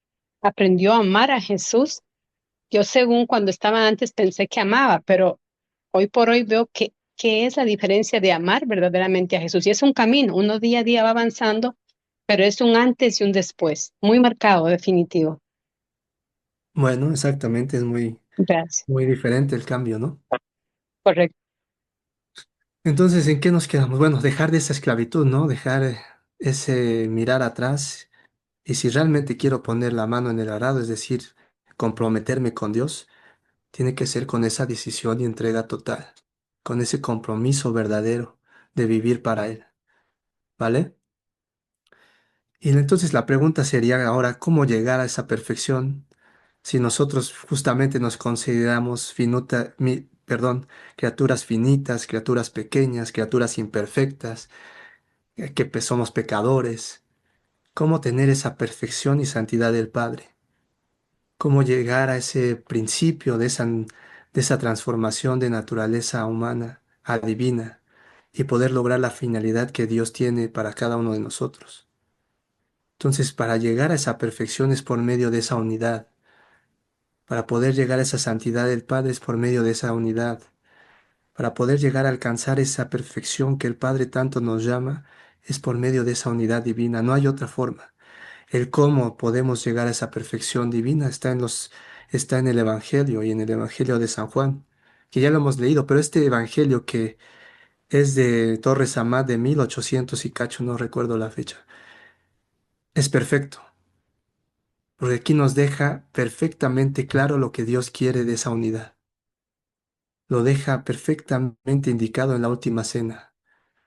aprendió a amar a Jesús. Yo según cuando estaba antes pensé que amaba, pero hoy por hoy veo que es la diferencia de amar verdaderamente a Jesús. Y es un camino, uno día a día va avanzando, pero es un antes y un después, muy marcado, definitivo. Bueno, exactamente, es muy, Gracias. muy diferente el cambio, ¿no? Correcto. Entonces, ¿en qué nos quedamos? Bueno, dejar de esa esclavitud, ¿no? Dejar ese mirar atrás. Y si realmente quiero poner la mano en el arado, es decir, comprometerme con Dios, tiene que ser con esa decisión y entrega total, con ese compromiso verdadero de vivir para Él, ¿vale? Y entonces la pregunta sería ahora, ¿cómo llegar a esa perfección si nosotros justamente nos consideramos criaturas finitas, criaturas pequeñas, criaturas imperfectas, somos pecadores? ¿Cómo tener esa perfección y santidad del Padre? ¿Cómo llegar a ese principio de esa transformación de naturaleza humana a divina y poder lograr la finalidad que Dios tiene para cada uno de nosotros? Entonces, para llegar a esa perfección es por medio de esa unidad. Para poder llegar a esa santidad del Padre es por medio de esa unidad. Para poder llegar a alcanzar esa perfección que el Padre tanto nos llama es por medio de esa unidad divina. No hay otra forma. El cómo podemos llegar a esa perfección divina está en el Evangelio y en el Evangelio de San Juan, que ya lo hemos leído, pero este Evangelio que es de Torres Amat de 1800 y cacho, no recuerdo la fecha, es perfecto, porque aquí nos deja perfectamente claro lo que Dios quiere de esa unidad. Lo deja perfectamente indicado en la última cena,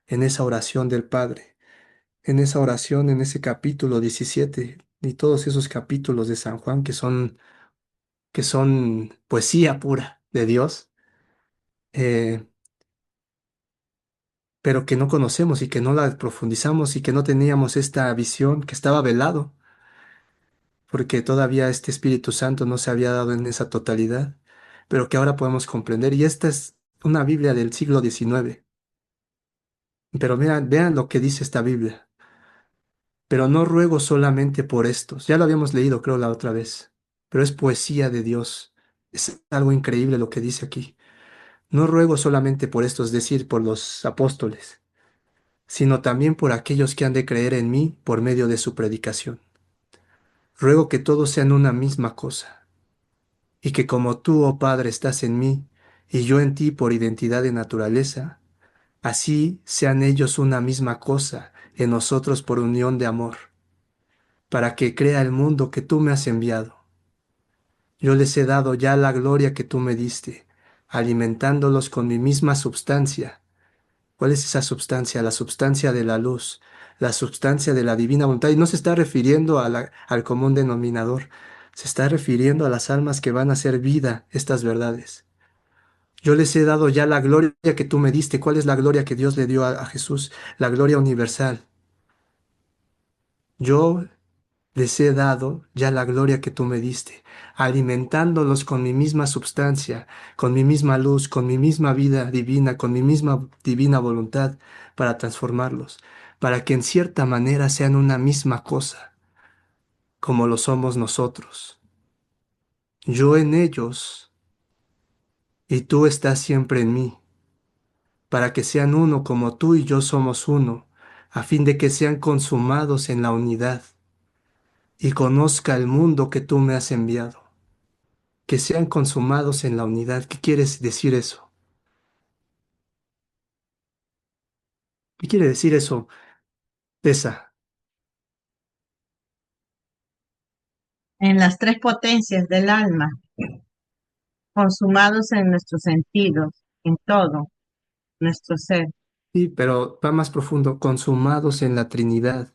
en esa oración del Padre, en esa oración, en ese capítulo 17 y todos esos capítulos de San Juan que son poesía pura de Dios, eh, pero que no conocemos y que no la profundizamos y que no teníamos esta visión, que estaba velado, porque todavía este Espíritu Santo no se había dado en esa totalidad, pero que ahora podemos comprender. Y esta es una Biblia del siglo XIX. Pero vean lo que dice esta Biblia. Pero no ruego solamente por estos. Ya lo habíamos leído, creo, la otra vez. Pero es poesía de Dios. Es algo increíble lo que dice aquí. No ruego solamente por estos, es decir, por los apóstoles, sino también por aquellos que han de creer en mí por medio de su predicación. Ruego que todos sean una misma cosa, y que como tú, oh Padre, estás en mí, y yo en ti por identidad de naturaleza, así sean ellos una misma cosa en nosotros por unión de amor, para que crea el mundo que tú me has enviado. Yo les he dado ya la gloria que tú me diste, alimentándolos con mi misma substancia. ¿Cuál es esa substancia? La substancia de la luz, la substancia de la divina voluntad. Y no se está refiriendo al común denominador, se está refiriendo a las almas que van a hacer vida estas verdades. Yo les he dado ya la gloria que tú me diste. ¿Cuál es la gloria que Dios le dio a Jesús? La gloria universal. Yo les he dado ya la gloria que tú me diste, alimentándolos con mi misma substancia, con mi misma luz, con mi misma vida divina, con mi misma divina voluntad para transformarlos, para que en cierta manera sean una misma cosa, como lo somos nosotros. Yo en ellos y tú estás siempre en mí, para que sean uno como tú y yo somos uno, a fin de que sean consumados en la unidad y conozca el mundo que tú me has enviado. Que sean consumados en la unidad. ¿Qué quieres decir eso? ¿Qué quiere decir eso, Tessa? En las tres potencias del alma, consumados en nuestros sentidos, en todo nuestro ser. Sí, pero va más profundo, consumados en la Trinidad,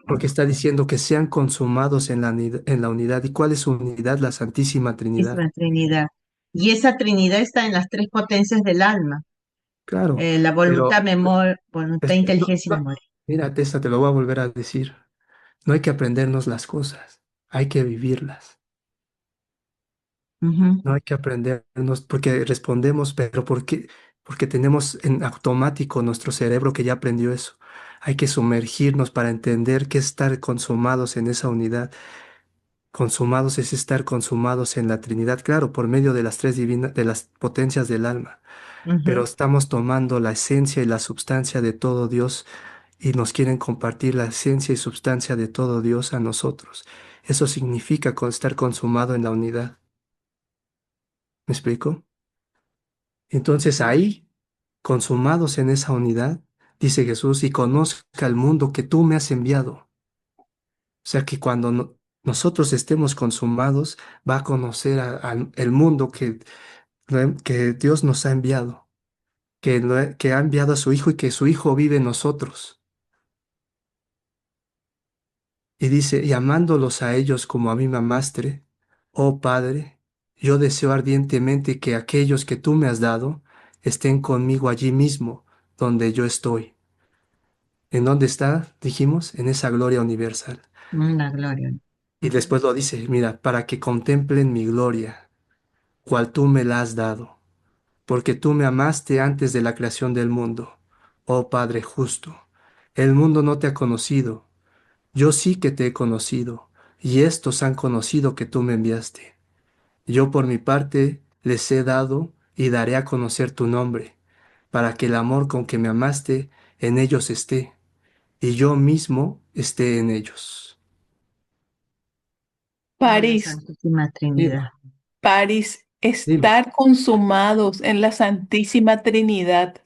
porque está diciendo que sean consumados en la unidad. ¿Y cuál es su unidad? La Santísima Es Trinidad. la Trinidad. Y esa Trinidad está en las tres potencias del alma, Claro, la voluntad, pero voluntad, inteligencia y memoria. mira, Tessa, te lo voy a volver a decir. No hay que aprendernos las cosas, hay que vivirlas. Ujú, No hay que aprendernos porque respondemos, pero ¿por qué? Porque tenemos en automático nuestro cerebro que ya aprendió eso. Hay que sumergirnos para entender qué es estar consumados en esa unidad. Consumados es estar consumados en la Trinidad, claro, por medio de las tres divinas, de las potencias del alma. Pero ujú, estamos tomando la esencia y la substancia de todo Dios y nos quieren compartir la esencia y substancia de todo Dios a nosotros. Eso significa estar consumado en la unidad. ¿Me explico? Entonces ahí, consumados en esa unidad, dice Jesús, y conozca el mundo que tú me has enviado. O sea que cuando nosotros estemos consumados, va a conocer el mundo que Dios nos ha enviado, que ha enviado a su Hijo y que su Hijo vive en nosotros. Y dice, y amándolos a ellos como a mí me amaste, oh Padre, yo deseo ardientemente que aquellos que tú me has dado estén conmigo allí mismo, donde yo estoy. ¿En dónde está? Dijimos, en esa gloria universal. la gloria. Y después lo dice, mira, para que contemplen mi gloria, cual tú me la has dado, porque tú me amaste antes de la creación del mundo, oh Padre justo. El mundo no te ha conocido, yo sí que te he conocido, y estos han conocido que tú me enviaste. Yo por mi parte les he dado y daré a conocer tu nombre, para que el amor con que me amaste en ellos esté, y yo mismo esté en ellos. Oh, la París, Santísima Dime, Trinidad. París, dime. estar consumados en la Santísima Trinidad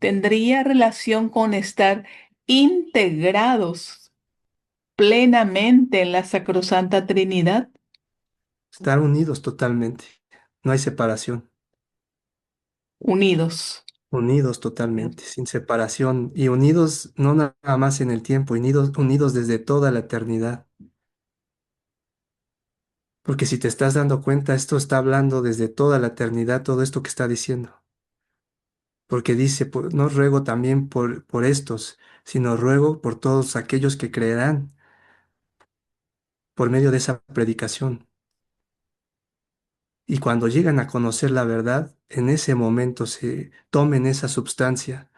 tendría relación con estar integrados plenamente en la Sacrosanta Trinidad, Estar unidos totalmente. No hay separación. unidos. Unidos totalmente, sin separación. Y unidos no nada más en el tiempo, unidos desde toda la eternidad. Porque si te estás dando cuenta, esto está hablando desde toda la eternidad, todo esto que está diciendo. Porque dice, no ruego también por estos, sino ruego por todos aquellos que creerán por medio de esa predicación. Y cuando llegan a conocer la verdad, en ese momento se tomen esa substancia,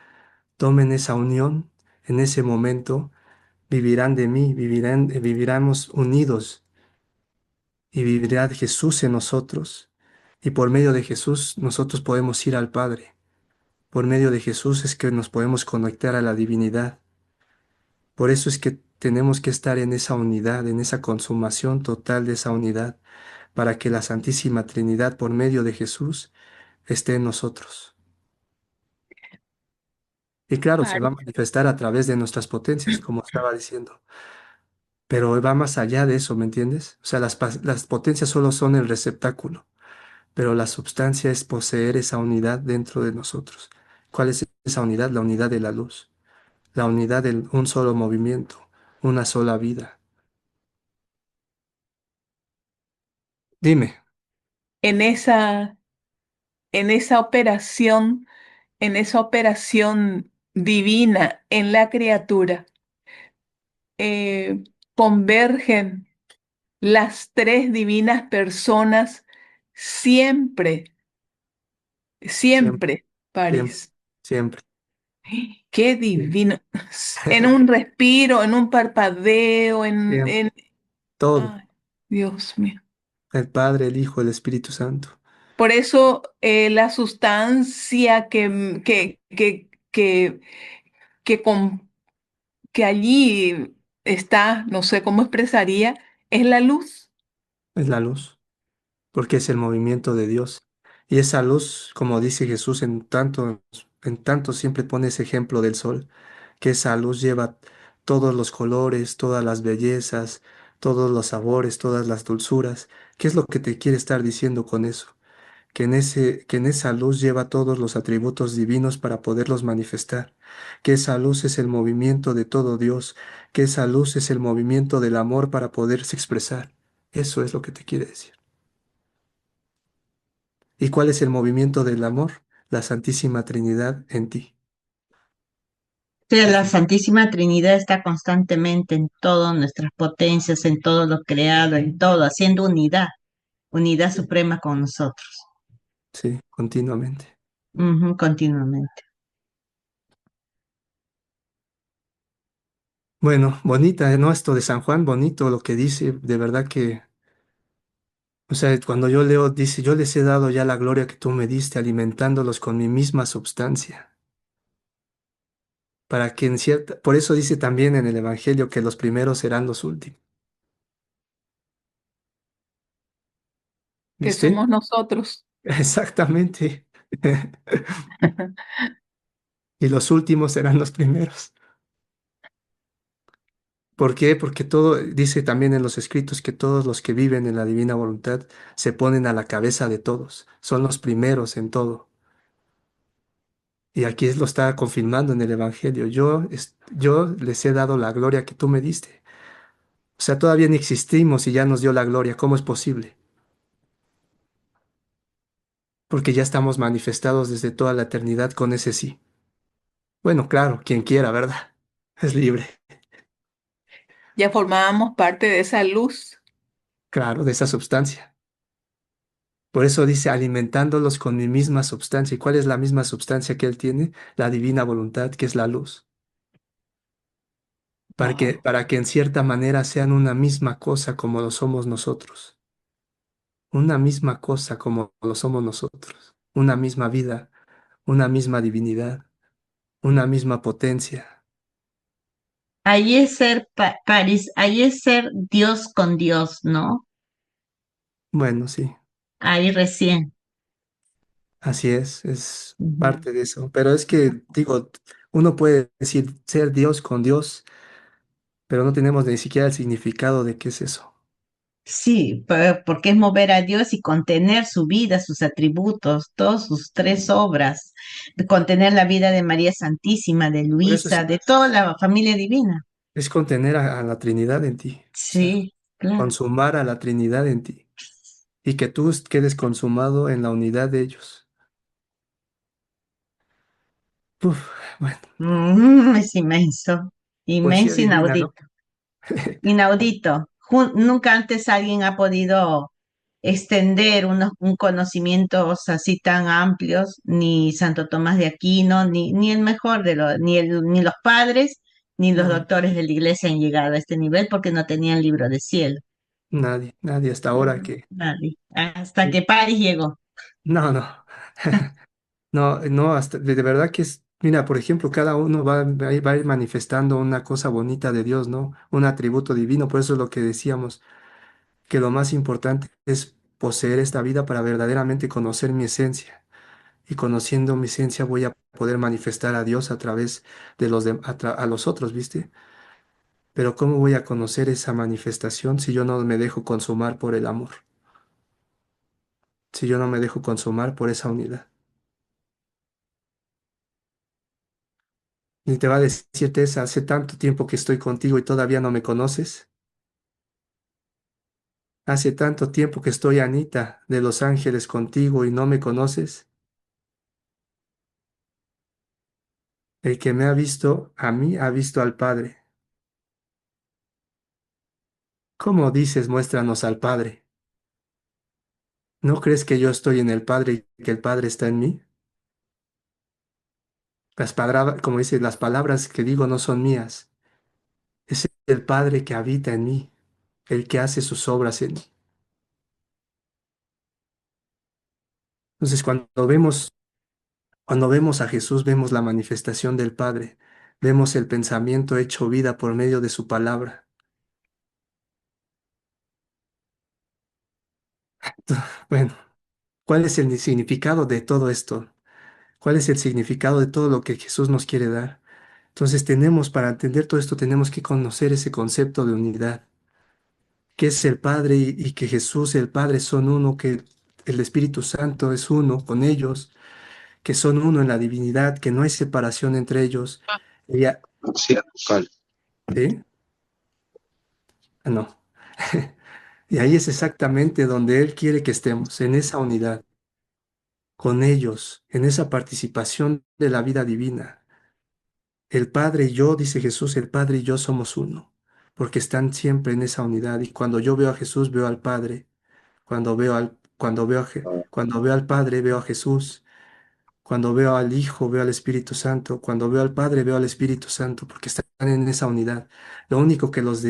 tomen esa unión, en ese momento vivirán de mí, viviremos unidos y vivirá Jesús en nosotros. Y por medio de Jesús nosotros podemos ir al Padre. Por medio de Jesús es que nos podemos conectar a la divinidad. Por eso es que tenemos que estar en esa unidad, en esa consumación total de esa unidad, para que la Santísima Trinidad, por medio de Jesús, esté en nosotros. Y claro, se va a París. manifestar a través de nuestras potencias, como estaba diciendo. Pero va más allá de eso, ¿me entiendes? O sea, las potencias solo son el receptáculo, pero la substancia es poseer esa unidad dentro de nosotros. ¿Cuál es esa unidad? La unidad de la luz, la unidad de un solo movimiento, una sola vida. Dime, En esa en esa operación divina en la criatura, convergen las tres divinas personas siempre, Siempre, siempre, siempre, París. siempre. Qué Sí. divino. En un respiro, en un parpadeo, Siempre. Todo. Ay, Dios mío. El Padre, el Hijo, el Espíritu Santo. Por eso la sustancia que, que allí está, no sé cómo expresaría, es la luz. Es la luz, porque es el movimiento de Dios. Y esa luz, como dice Jesús en tanto siempre pone ese ejemplo del sol, que esa luz lleva todos los colores, todas las bellezas, todos los sabores, todas las dulzuras. ¿Qué es lo que te quiere estar diciendo con eso? Que en esa luz lleva todos los atributos divinos para poderlos manifestar, que esa luz es el movimiento de todo Dios, que esa luz es el movimiento del amor para poderse expresar. Eso es lo que te quiere decir. ¿Y cuál es el movimiento del amor? La Santísima Trinidad en ti. Sea, la Eso. Santísima Trinidad está constantemente en todas nuestras potencias, en todo lo creado, en todo, haciendo unidad, unidad suprema con nosotros, Sí, continuamente. ujú, continuamente. Bueno, bonita, ¿no? Esto de San Juan, bonito lo que dice, de verdad que, o sea, cuando yo leo, dice, yo les he dado ya la gloria que tú me diste, alimentándolos con mi misma substancia, para que en cierta, por eso dice también en el Evangelio que los primeros serán los últimos, Que ¿viste? somos nosotros. Exactamente. Y los últimos serán los primeros. ¿Por qué? Porque todo, dice también en los escritos que todos los que viven en la divina voluntad se ponen a la cabeza de todos, son los primeros en todo. Y aquí lo está confirmando en el Evangelio. Yo les he dado la gloria que tú me diste. O sea, todavía ni existimos y ya nos dio la gloria. ¿Cómo es posible? Porque ya estamos manifestados desde toda la eternidad con ese sí. Bueno, claro, quien quiera, ¿verdad? Es libre, Ya formábamos parte de esa luz. claro, de esa substancia. Por eso dice, alimentándolos con mi misma substancia. ¿Y cuál es la misma substancia que Él tiene? La divina voluntad, que es la luz. Wow. Para que en cierta manera sean una misma cosa como lo somos nosotros. Una misma cosa como lo somos nosotros. Una misma vida, una misma divinidad, una misma potencia. Ahí es ser, París, ahí es ser Dios con Dios, ¿no? Bueno, sí, Ahí recién. así es Ujú. parte de eso. Pero es que, digo, uno puede decir ser Dios con Dios, pero no tenemos ni siquiera el significado de qué es eso. Sí, porque es mover a Dios y contener su vida, sus atributos, todas sus tres obras, de contener la vida de María Santísima, de Por eso Luisa, de toda la familia divina. es contener a la Trinidad en ti. O sea, Sí, claro. consumar a la Trinidad en ti. Y que tú quedes consumado en la unidad de ellos. Uf, bueno, Es inmenso, poesía inmenso, divina, ¿no? inaudito, inaudito. Nunca antes alguien ha podido extender un conocimientos así tan amplios, ni Santo Tomás de Aquino, ni el mejor de los, ni los padres, ni los No, doctores de la iglesia han llegado a este nivel porque no tenían libro de cielo. nadie, nadie hasta ahora Ujú. que... Nadie. Hasta que París llegó. No, no. No, no, hasta de verdad que es, mira, por ejemplo, cada uno va a ir manifestando una cosa bonita de Dios, ¿no? Un atributo divino, por eso es lo que decíamos, que lo más importante es poseer esta vida para verdaderamente conocer mi esencia. Y conociendo mi esencia voy a poder manifestar a Dios a través de a los otros, ¿viste? Pero ¿cómo voy a conocer esa manifestación si yo no me dejo consumar por el amor? Si yo no me dejo consumar por esa unidad. Ni te va a decirte esa, hace tanto tiempo que estoy contigo y todavía no me conoces. Hace tanto tiempo que estoy, Anita, de Los Ángeles contigo y no me conoces. El que me ha visto a mí ha visto al Padre. ¿Cómo dices, muéstranos al Padre? ¿No crees que yo estoy en el Padre y que el Padre está en mí? Las palabras, como dice, las palabras que digo no son mías. Es el Padre que habita en mí, el que hace sus obras en mí. Entonces, cuando vemos a Jesús, vemos la manifestación del Padre, vemos el pensamiento hecho vida por medio de su palabra. Bueno, ¿cuál es el significado de todo esto? ¿Cuál es el significado de todo lo que Jesús nos quiere dar? Entonces para entender todo esto, tenemos que conocer ese concepto de unidad, que es el Padre y que Jesús y el Padre son uno, que el Espíritu Santo es uno con ellos, que son uno en la divinidad, que no hay separación entre ellos. Ella, Sí, local. ¿sí? Ah, no. Y ahí es exactamente donde Él quiere que estemos, en esa unidad, con ellos, en esa participación de la vida divina. El Padre y yo, dice Jesús, el Padre y yo somos uno, porque están siempre en esa unidad. Y cuando yo veo a Jesús, veo al Padre. Cuando veo al Padre, veo a Jesús. Cuando veo al Hijo, veo al Espíritu Santo. Cuando veo al Padre, veo al Espíritu Santo, porque están en esa unidad. Lo único que los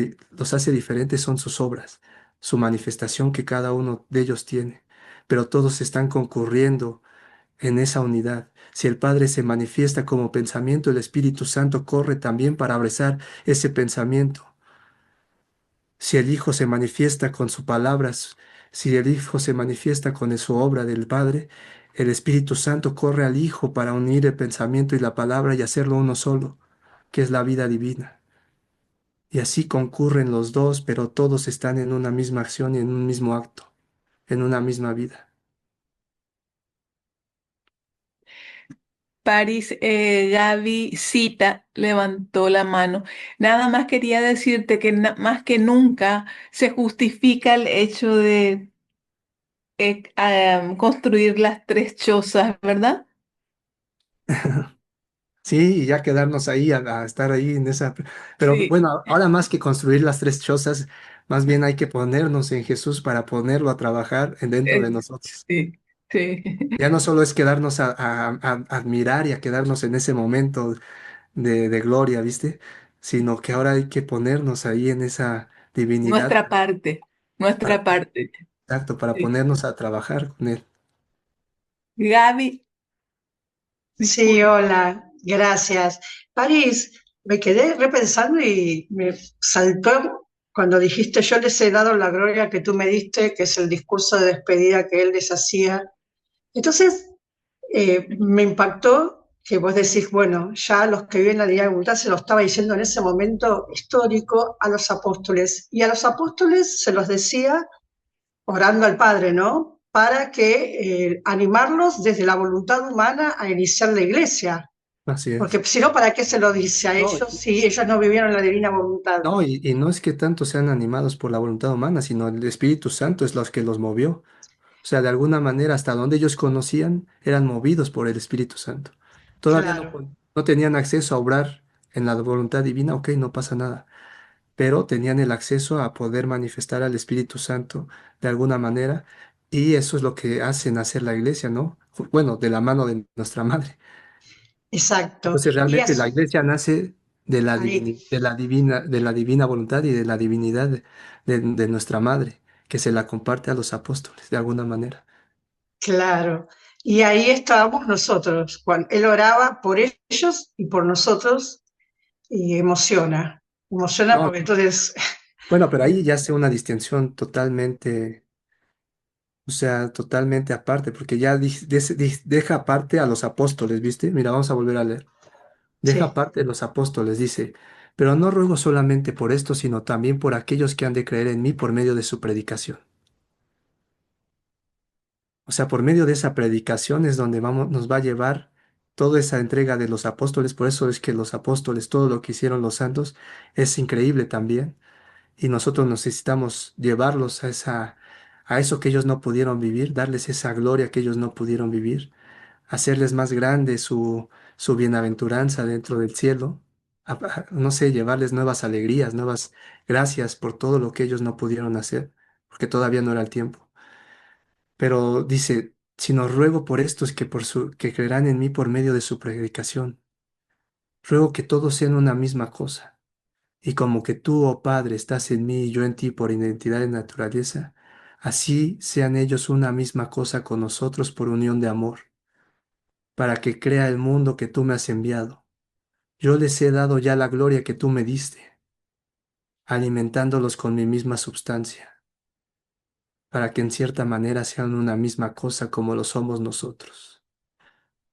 hace diferentes son sus obras, su manifestación que cada uno de ellos tiene. Pero todos están concurriendo en esa unidad. Si el Padre se manifiesta como pensamiento, el Espíritu Santo corre también para abrazar ese pensamiento. Si el Hijo se manifiesta con sus palabras, si el Hijo se manifiesta con su obra del Padre, el Espíritu Santo corre al Hijo para unir el pensamiento y la palabra y hacerlo uno solo, que es la vida divina. Y así concurren los dos, pero todos están en una misma acción y en un mismo acto, en una misma vida. Paris, Gaby Cita levantó la mano. Nada más quería decirte que más que nunca se justifica el hecho de construir las tres chozas, ¿verdad? Sí, y ya quedarnos ahí a estar ahí en esa. Pero Sí, bueno, ahora más que construir las tres chozas, más bien hay que ponernos en Jesús para ponerlo a trabajar dentro de eh, nosotros. sí, sí. Ya no solo es quedarnos a admirar y a quedarnos en ese momento de gloria, ¿viste? Sino que ahora hay que ponernos ahí en esa divinidad, Nuestra parte, para, nuestra parte. exacto, para Sí. ponernos a trabajar con Él. Gaby, Sí, disculpa. hola, gracias. París, me quedé repensando y me saltó cuando dijiste yo les he dado la gloria que tú me diste, que es el discurso de despedida que él les hacía. Entonces, me impactó que vos decís, bueno, ya los que viven la divina voluntad se lo estaba diciendo en ese momento histórico a los apóstoles. Y a los apóstoles se los decía orando al Padre, ¿no? Para que animarlos desde la voluntad humana a iniciar la iglesia. Así es. Porque si no, ¿para qué se lo dice a No, ellos si ellos no vivieron la divina voluntad? no, y no es que tanto sean animados por la voluntad humana, sino el Espíritu Santo es los que los movió. O sea, de alguna manera, hasta donde ellos conocían, eran movidos por el Espíritu Santo. Todavía Claro, no tenían acceso a obrar en la voluntad divina, ok, no pasa nada, pero tenían el acceso a poder manifestar al Espíritu Santo de alguna manera, y eso es lo que hace nacer la iglesia, ¿no? Bueno, de la mano de nuestra madre. exacto. Entonces, Y realmente la es iglesia nace ahí, de la divina voluntad y de la divinidad de nuestra madre, que se la comparte a los apóstoles, de alguna manera. claro. Y ahí estábamos nosotros, cuando él oraba por ellos y por nosotros, y emociona. Emociona No, porque entonces, bueno, pero ahí ya hace una distinción totalmente, o sea, totalmente aparte, porque ya deja aparte a los apóstoles, ¿viste? Mira, vamos a volver a leer. Deja sí, aparte a los apóstoles, dice, pero no ruego solamente por esto, sino también por aquellos que han de creer en mí por medio de su predicación. O sea, por medio de esa predicación es donde nos va a llevar toda esa entrega de los apóstoles. Por eso es que los apóstoles, todo lo que hicieron los santos, es increíble también. Y nosotros necesitamos llevarlos a eso que ellos no pudieron vivir, darles esa gloria que ellos no pudieron vivir, hacerles más grande su bienaventuranza dentro del cielo, no sé, llevarles nuevas alegrías, nuevas gracias por todo lo que ellos no pudieron hacer, porque todavía no era el tiempo. Pero dice, sino ruego por estos que creerán en mí por medio de su predicación. Ruego que todos sean una misma cosa. Y como que tú, oh Padre, estás en mí y yo en ti por identidad de naturaleza, así sean ellos una misma cosa con nosotros por unión de amor, para que crea el mundo que tú me has enviado. Yo les he dado ya la gloria que tú me diste, alimentándolos con mi misma substancia, para que en cierta manera sean una misma cosa como lo somos nosotros.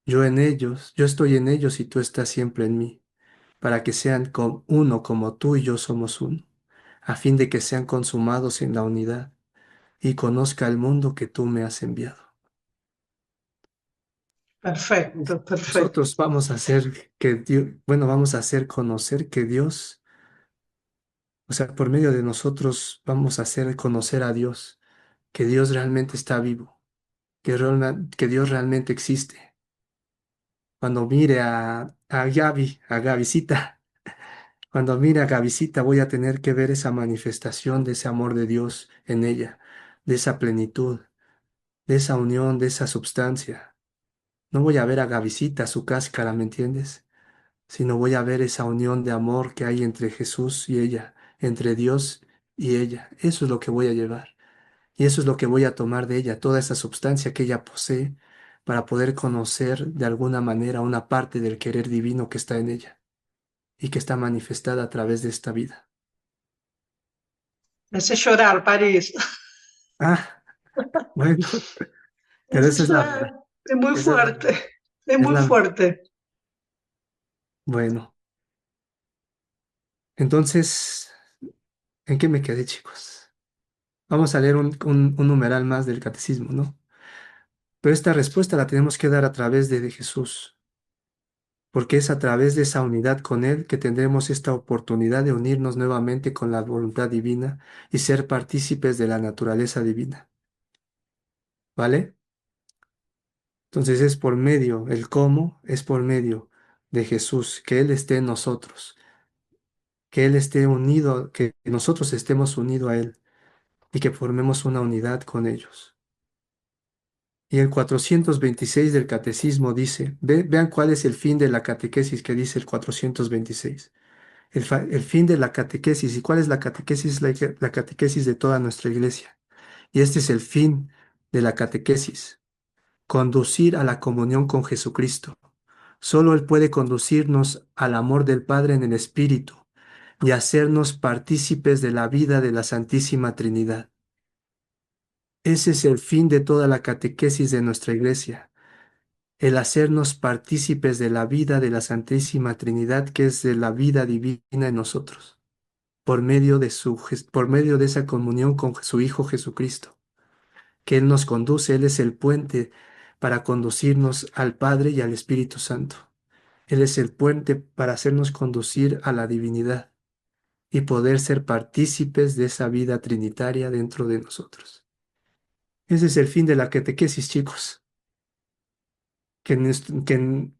Yo en ellos, yo estoy en ellos y tú estás siempre en mí, para que sean uno como tú y yo somos uno, a fin de que sean consumados en la unidad y conozca el mundo que tú me has enviado. Perfecto, perfecto. Nosotros vamos a hacer que Dios, bueno, vamos a hacer conocer que Dios, o sea, por medio de nosotros vamos a hacer conocer a Dios, que Dios realmente está vivo, que Dios realmente existe. Cuando mire a Gavisita, cuando mire a Gavisita voy a tener que ver esa manifestación de ese amor de Dios en ella, de esa plenitud, de esa unión, de esa substancia. No voy a ver a Gavisita, su cáscara, ¿me entiendes? Sino voy a ver esa unión de amor que hay entre Jesús y ella, entre Dios y ella. Eso es lo que voy a llevar. Y eso es lo que voy a tomar de ella, toda esa substancia que ella posee, para poder conocer de alguna manera una parte del querer divino que está en ella y que está manifestada a través de esta vida. Me hace llorar, París. Ah, bueno, Me pero hace esa es la llorar. verdad. Es muy Esa es la fuerte. verdad. Es Es muy la, fuerte. bueno, entonces, ¿en qué me quedé, chicos? Vamos a leer un numeral más del catecismo, ¿no? Pero esta respuesta la tenemos que dar a través de Jesús, porque es a través de esa unidad con Él que tendremos esta oportunidad de unirnos nuevamente con la voluntad divina y ser partícipes de la naturaleza divina, ¿vale? Entonces es por medio, el cómo es por medio de Jesús, que Él esté en nosotros, que Él esté unido, que nosotros estemos unidos a Él y que formemos una unidad con ellos. Y el 426 del catecismo dice, vean cuál es el fin de la catequesis que dice el 426. El fin de la catequesis. ¿Y cuál es la catequesis? La catequesis de toda nuestra iglesia. Y este es el fin de la catequesis. Conducir a la comunión con Jesucristo. Solo Él puede conducirnos al amor del Padre en el Espíritu y hacernos partícipes de la vida de la Santísima Trinidad. Ese es el fin de toda la catequesis de nuestra iglesia, el hacernos partícipes de la vida de la Santísima Trinidad, que es de la vida divina en nosotros, por medio de esa comunión con su Hijo Jesucristo, que Él nos conduce, Él es el puente para conducirnos al Padre y al Espíritu Santo. Él es el puente para hacernos conducir a la divinidad y poder ser partícipes de esa vida trinitaria dentro de nosotros. Ese es el fin de la catequesis, chicos, que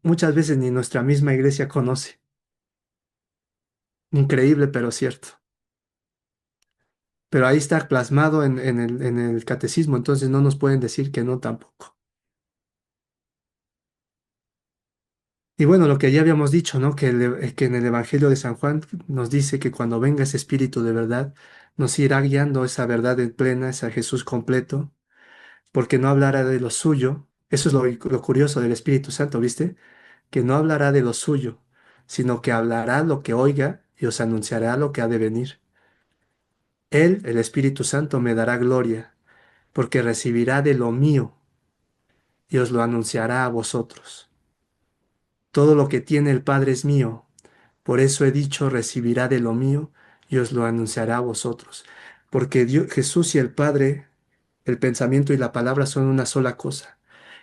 muchas veces ni nuestra misma iglesia conoce. Increíble, pero cierto. Pero ahí está plasmado en el catecismo, entonces no nos pueden decir que no tampoco. Y bueno, lo que ya habíamos dicho, ¿no? Que en el Evangelio de San Juan nos dice que cuando venga ese Espíritu de verdad, nos irá guiando esa verdad en plena, ese Jesús completo, porque no hablará de lo suyo. Eso es lo curioso del Espíritu Santo, ¿viste? Que no hablará de lo suyo, sino que hablará lo que oiga y os anunciará lo que ha de venir. Él, el Espíritu Santo, me dará gloria, porque recibirá de lo mío y os lo anunciará a vosotros. Todo lo que tiene el Padre es mío, por eso he dicho, recibirá de lo mío y os lo anunciará a vosotros. Porque Jesús y el Padre, el pensamiento y la palabra son una sola cosa.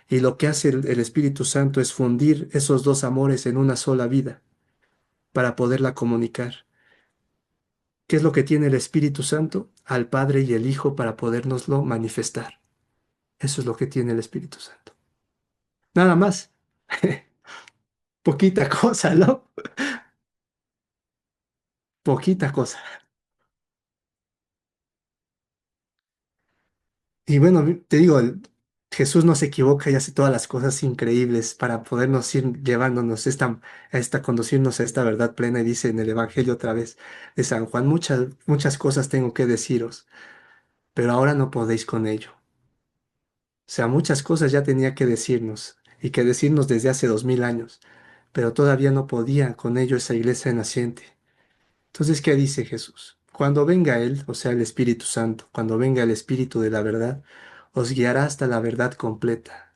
Y lo que hace el Espíritu Santo es fundir esos dos amores en una sola vida para poderla comunicar. ¿Qué es lo que tiene el Espíritu Santo? Al Padre y el Hijo para podérnoslo manifestar. Eso es lo que tiene el Espíritu Santo. Nada más. Poquita cosa, ¿no? Poquita cosa. Y bueno, te digo, Jesús no se equivoca y hace todas las cosas increíbles para podernos ir llevándonos conducirnos a esta verdad plena. Y dice en el Evangelio otra vez de San Juan, muchas cosas tengo que deciros, pero ahora no podéis con ello. O sea, muchas cosas ya tenía que decirnos y que decirnos desde hace 2000 años, pero todavía no podía con ello esa iglesia naciente. Entonces, ¿qué dice Jesús? Cuando venga Él, o sea, el Espíritu Santo, cuando venga el Espíritu de la verdad, os guiará hasta la verdad completa.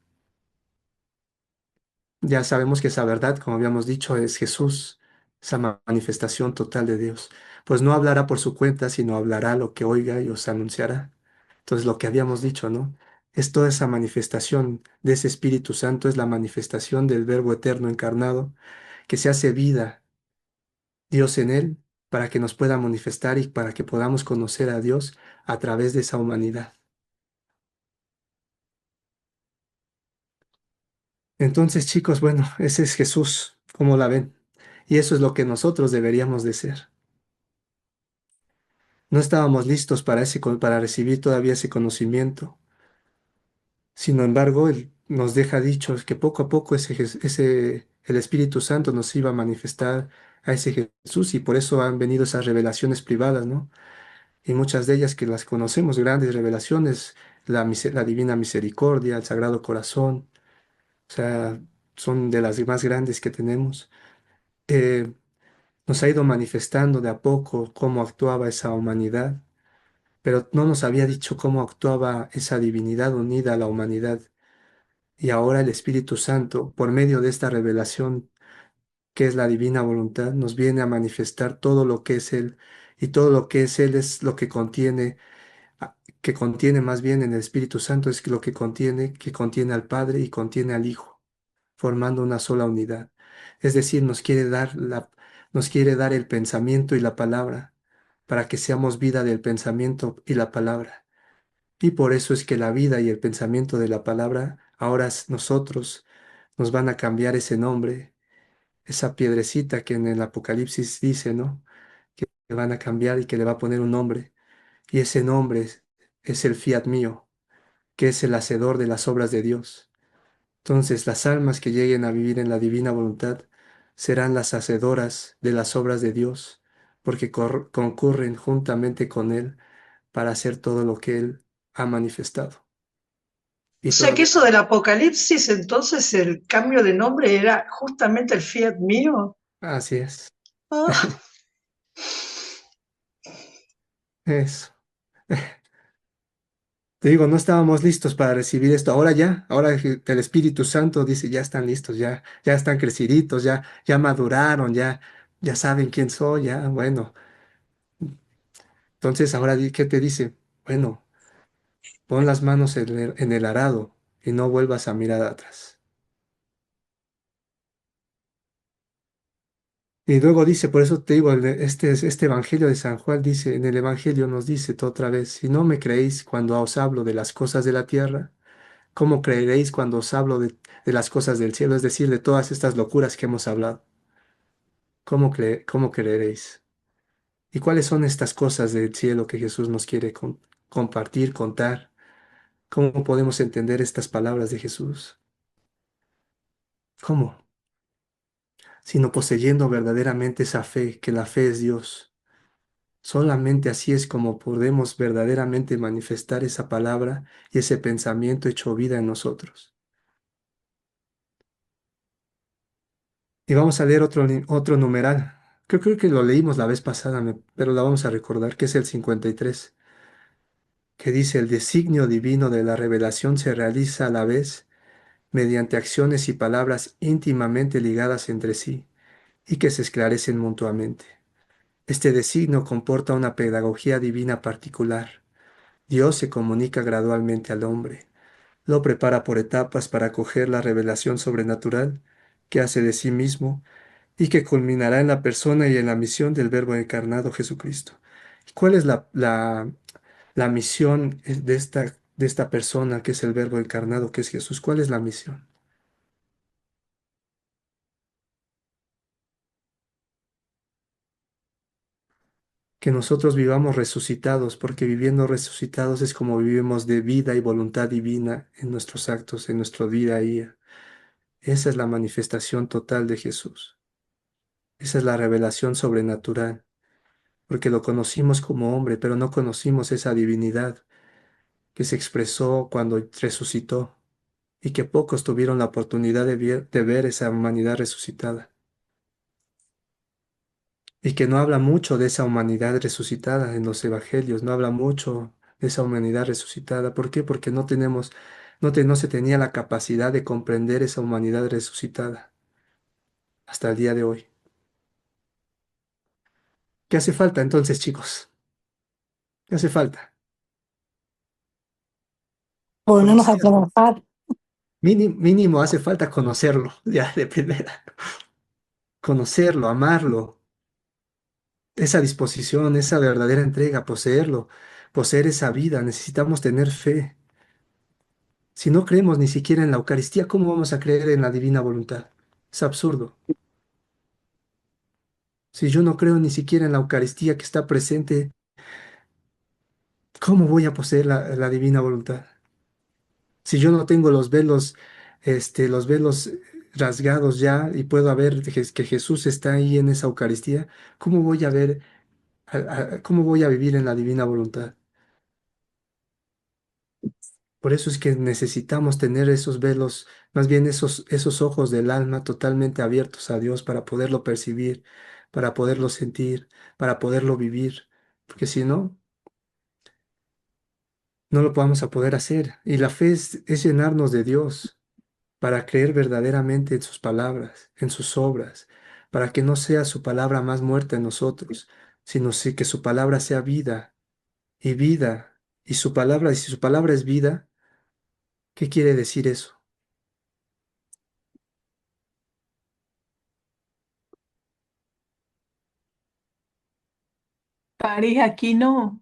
Ya sabemos que esa verdad, como habíamos dicho, es Jesús, esa manifestación total de Dios. Pues no hablará por su cuenta, sino hablará lo que oiga y os anunciará. Entonces, lo que habíamos dicho, ¿no? Es toda esa manifestación de ese Espíritu Santo, es la manifestación del Verbo eterno encarnado, que se hace vida, Dios en él, para que nos pueda manifestar y para que podamos conocer a Dios a través de esa humanidad. Entonces, chicos, bueno, ese es Jesús, ¿cómo la ven? Y eso es lo que nosotros deberíamos de ser. No estábamos listos para para recibir todavía ese conocimiento. Sin embargo, Él nos deja dicho que poco a poco el Espíritu Santo nos iba a manifestar a ese Jesús y por eso han venido esas revelaciones privadas, ¿no? Y muchas de ellas que las conocemos, grandes revelaciones, la Divina Misericordia, el Sagrado Corazón, o sea, son de las más grandes que tenemos. Eh, Nos ha ido manifestando de a poco cómo actuaba esa humanidad, pero no nos había dicho cómo actuaba esa divinidad unida a la humanidad. Y ahora el Espíritu Santo, por medio de esta revelación que es la divina voluntad, nos viene a manifestar todo lo que es Él. Y todo lo que es Él es lo que contiene más bien en el Espíritu Santo, es lo que contiene al Padre y contiene al Hijo, formando una sola unidad. Es decir, nos quiere dar el pensamiento y la palabra, para que seamos vida del pensamiento y la palabra. Y por eso es que la vida y el pensamiento de la palabra, ahora nosotros nos van a cambiar ese nombre, esa piedrecita que en el Apocalipsis dice, ¿no? Que van a cambiar y que le va a poner un nombre. Y ese nombre es el fiat mío, que es el hacedor de las obras de Dios. Entonces, las almas que lleguen a vivir en la divina voluntad serán las hacedoras de las obras de Dios, porque concurren juntamente con Él para hacer todo lo que Él ha manifestado. O Y sea que todavía, eso del Apocalipsis, entonces el cambio de nombre era justamente el Fiat mío. así es. Ah, Eso. Te digo, no estábamos listos para recibir esto. Ahora que el Espíritu Santo dice, ya están listos, ya están creciditos, ya maduraron, ya saben quién soy, ya, bueno. Entonces ahora, ¿qué te dice? Bueno, pon las manos en el arado y no vuelvas a mirar atrás. Y luego dice, por eso te digo, este Evangelio de San Juan dice, en el Evangelio nos dice otra vez, si no me creéis cuando os hablo de las cosas de la tierra, ¿cómo creeréis cuando os hablo de las cosas del cielo? Es decir, de todas estas locuras que hemos hablado. ¿Cómo creeréis? ¿Y cuáles son estas cosas del cielo que Jesús nos quiere compartir, contar? ¿Cómo podemos entender estas palabras de Jesús? ¿Cómo? Sino poseyendo verdaderamente esa fe, que la fe es Dios. Solamente así es como podemos verdaderamente manifestar esa palabra y ese pensamiento hecho vida en nosotros. Y vamos a leer otro numeral. Creo que lo leímos la vez pasada, pero la vamos a recordar, que es el 53, que dice, el designio divino de la revelación se realiza a la vez mediante acciones y palabras íntimamente ligadas entre sí y que se esclarecen mutuamente. Este designio comporta una pedagogía divina particular. Dios se comunica gradualmente al hombre, lo prepara por etapas para acoger la revelación sobrenatural que hace de sí mismo y que culminará en la persona y en la misión del Verbo encarnado Jesucristo. ¿Cuál es la misión de esta persona que es el Verbo encarnado, que es Jesús? ¿Cuál es la misión? que nosotros vivamos resucitados, porque viviendo resucitados es como vivimos de vida y voluntad divina en nuestros actos, en nuestro día a día. Esa es la manifestación total de Jesús. Esa es la revelación sobrenatural, porque lo conocimos como hombre, pero no conocimos esa divinidad que se expresó cuando resucitó y que pocos tuvieron la oportunidad de ver esa humanidad resucitada. Y que no habla mucho de esa humanidad resucitada en los evangelios, no habla mucho de esa humanidad resucitada. ¿Por qué? Porque no se tenía la capacidad de comprender esa humanidad resucitada hasta el día de hoy. ¿Qué hace falta entonces, chicos? ¿Qué hace falta? Ponernos a Conocerlo. trabajar. Mínimo hace falta conocerlo, ya de primera. Conocerlo, amarlo, esa disposición, esa verdadera entrega, poseerlo, poseer esa vida. Necesitamos tener fe. Si no creemos ni siquiera en la Eucaristía, ¿cómo vamos a creer en la divina voluntad? Es absurdo. Si yo no creo ni siquiera en la Eucaristía que está presente, ¿cómo voy a poseer la divina voluntad? Si yo no tengo los velos rasgados ya y puedo ver que Jesús está ahí en esa Eucaristía, ¿cómo voy a ver, cómo voy a vivir en la divina voluntad? Por eso es que necesitamos tener esos velos, más bien esos ojos del alma totalmente abiertos a Dios para poderlo percibir, para poderlo sentir, para poderlo vivir, porque si no, no lo vamos a poder hacer. Y la fe es llenarnos de Dios para creer verdaderamente en sus palabras, en sus obras, para que no sea su palabra más muerta en nosotros, sino sí que su palabra sea vida y vida. Y su palabra, y si su palabra es vida, ¿qué quiere decir eso? París, aquí no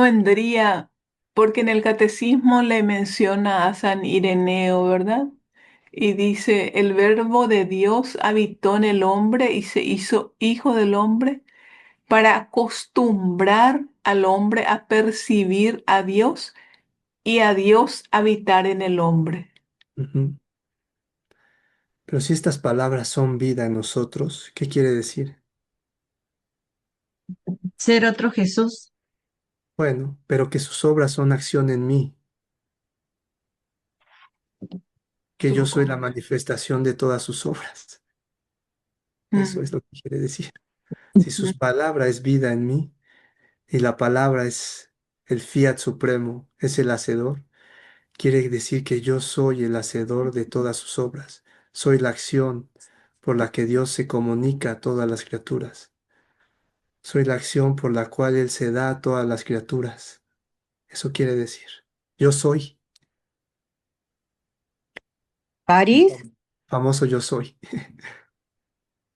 vendría, porque en el catecismo le menciona a San Ireneo, ¿verdad? Y dice, el verbo de Dios habitó en el hombre y se hizo hijo del hombre para acostumbrar al hombre a percibir a Dios y a Dios habitar en el hombre. Ujú. Pero si estas palabras son vida en nosotros, ¿qué quiere decir? Ser otro Jesús. Bueno, pero que sus obras son acción en mí, que yo soy la manifestación de todas sus obras. Eso Mm. es lo que quiere decir. Si sus palabras es vida en mí y la palabra es el fiat supremo, es el hacedor, quiere decir que yo soy el hacedor de todas sus obras. Soy la acción por la que Dios se comunica a todas las criaturas. Soy la acción por la cual Él se da a todas las criaturas. Eso quiere decir. Yo soy el París, famoso yo soy.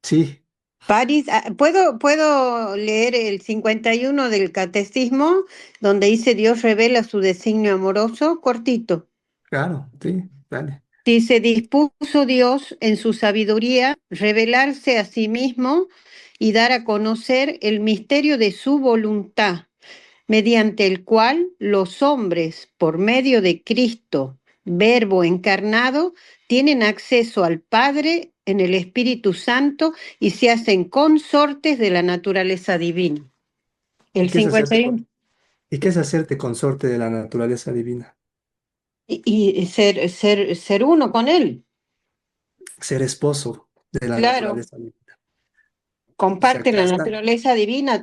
Sí, París, ¿puedo leer el 51 del Catecismo, donde dice Dios revela su designio amoroso? Cortito. claro, sí, dale. Dice, dispuso Dios en su sabiduría revelarse a sí mismo y dar a conocer el misterio de su voluntad, mediante el cual los hombres, por medio de Cristo, Verbo encarnado, tienen acceso al Padre en el Espíritu Santo y se hacen consortes de la naturaleza divina. ¿Y El qué es 51. y qué es hacerte consorte de la naturaleza divina? Y ser uno con Él. Ser esposo de la Claro, naturaleza divina. O sea, comparte la naturaleza divina.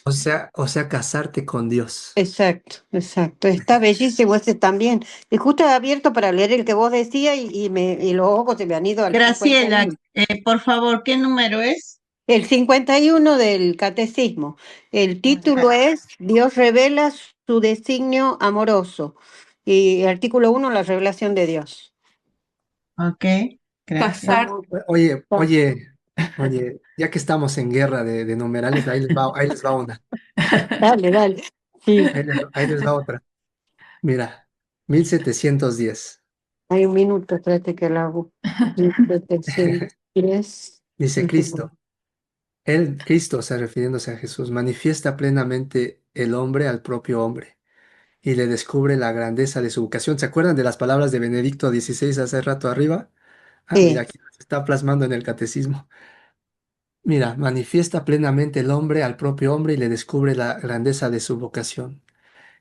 o sea, o sea, casarte con Dios. Exacto, exacto. Está bellísimo ese también. Y justo he abierto para leer el que vos decías y los ojos se me han ido al Graciela, 51. por favor, ¿qué número es? El 51 del Catecismo. El título es Dios revela su designio amoroso. Y artículo 1, la revelación de Dios. Ok, gracias. Casar, Oye, ya que estamos en guerra de numerales, ahí les va una. Dale, dale. Sí, Ahí les va otra. Mira, 1710. hay un minuto, espérate que lo hago. 1710. Dice Cristo. Él, Cristo, o sea, refiriéndose a Jesús, manifiesta plenamente el hombre al propio hombre y le descubre la grandeza de su vocación. ¿Se acuerdan de las palabras de Benedicto XVI hace rato arriba? Ah, mira, Sí, aquí se está plasmando en el catecismo. Mira, manifiesta plenamente el hombre al propio hombre y le descubre la grandeza de su vocación.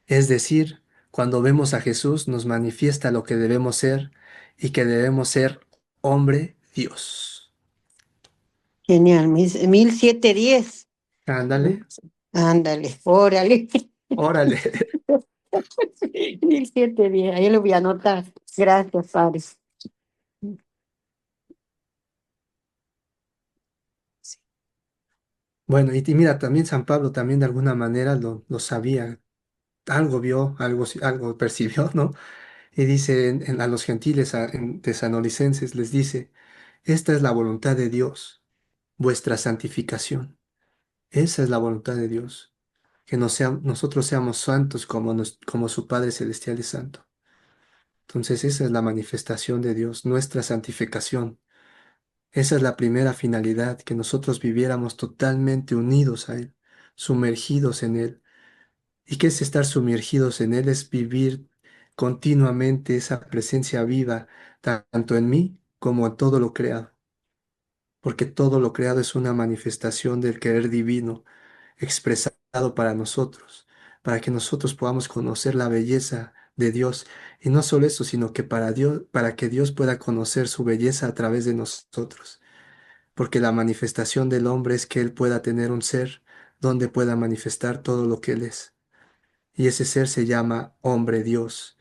Es decir, cuando vemos a Jesús nos manifiesta lo que debemos ser y que debemos ser hombre Dios. genial. 1710. Ándale, Ándale, órale. órale. 1710. Ahí lo voy a anotar. Gracias, padre. Bueno, y mira, también San Pablo también de alguna manera lo sabía, algo vio, algo percibió, ¿no? Y dice a los gentiles, en tesanolicenses, les dice, esta es la voluntad de Dios, vuestra santificación. Esa es la voluntad de Dios, que nosotros seamos santos como, como su Padre Celestial es santo. Entonces esa es la manifestación de Dios, nuestra santificación. Esa es la primera finalidad, que nosotros viviéramos totalmente unidos a Él, sumergidos en Él. ¿Y qué es estar sumergidos en Él? Es vivir continuamente esa presencia viva, tanto en mí como en todo lo creado, porque todo lo creado es una manifestación del querer divino expresado para nosotros, para que nosotros podamos conocer la belleza de Dios. Y no solo eso, sino que para Dios, para que Dios pueda conocer su belleza a través de nosotros, porque la manifestación del hombre es que Él pueda tener un ser donde pueda manifestar todo lo que Él es. Y ese ser se llama hombre Dios.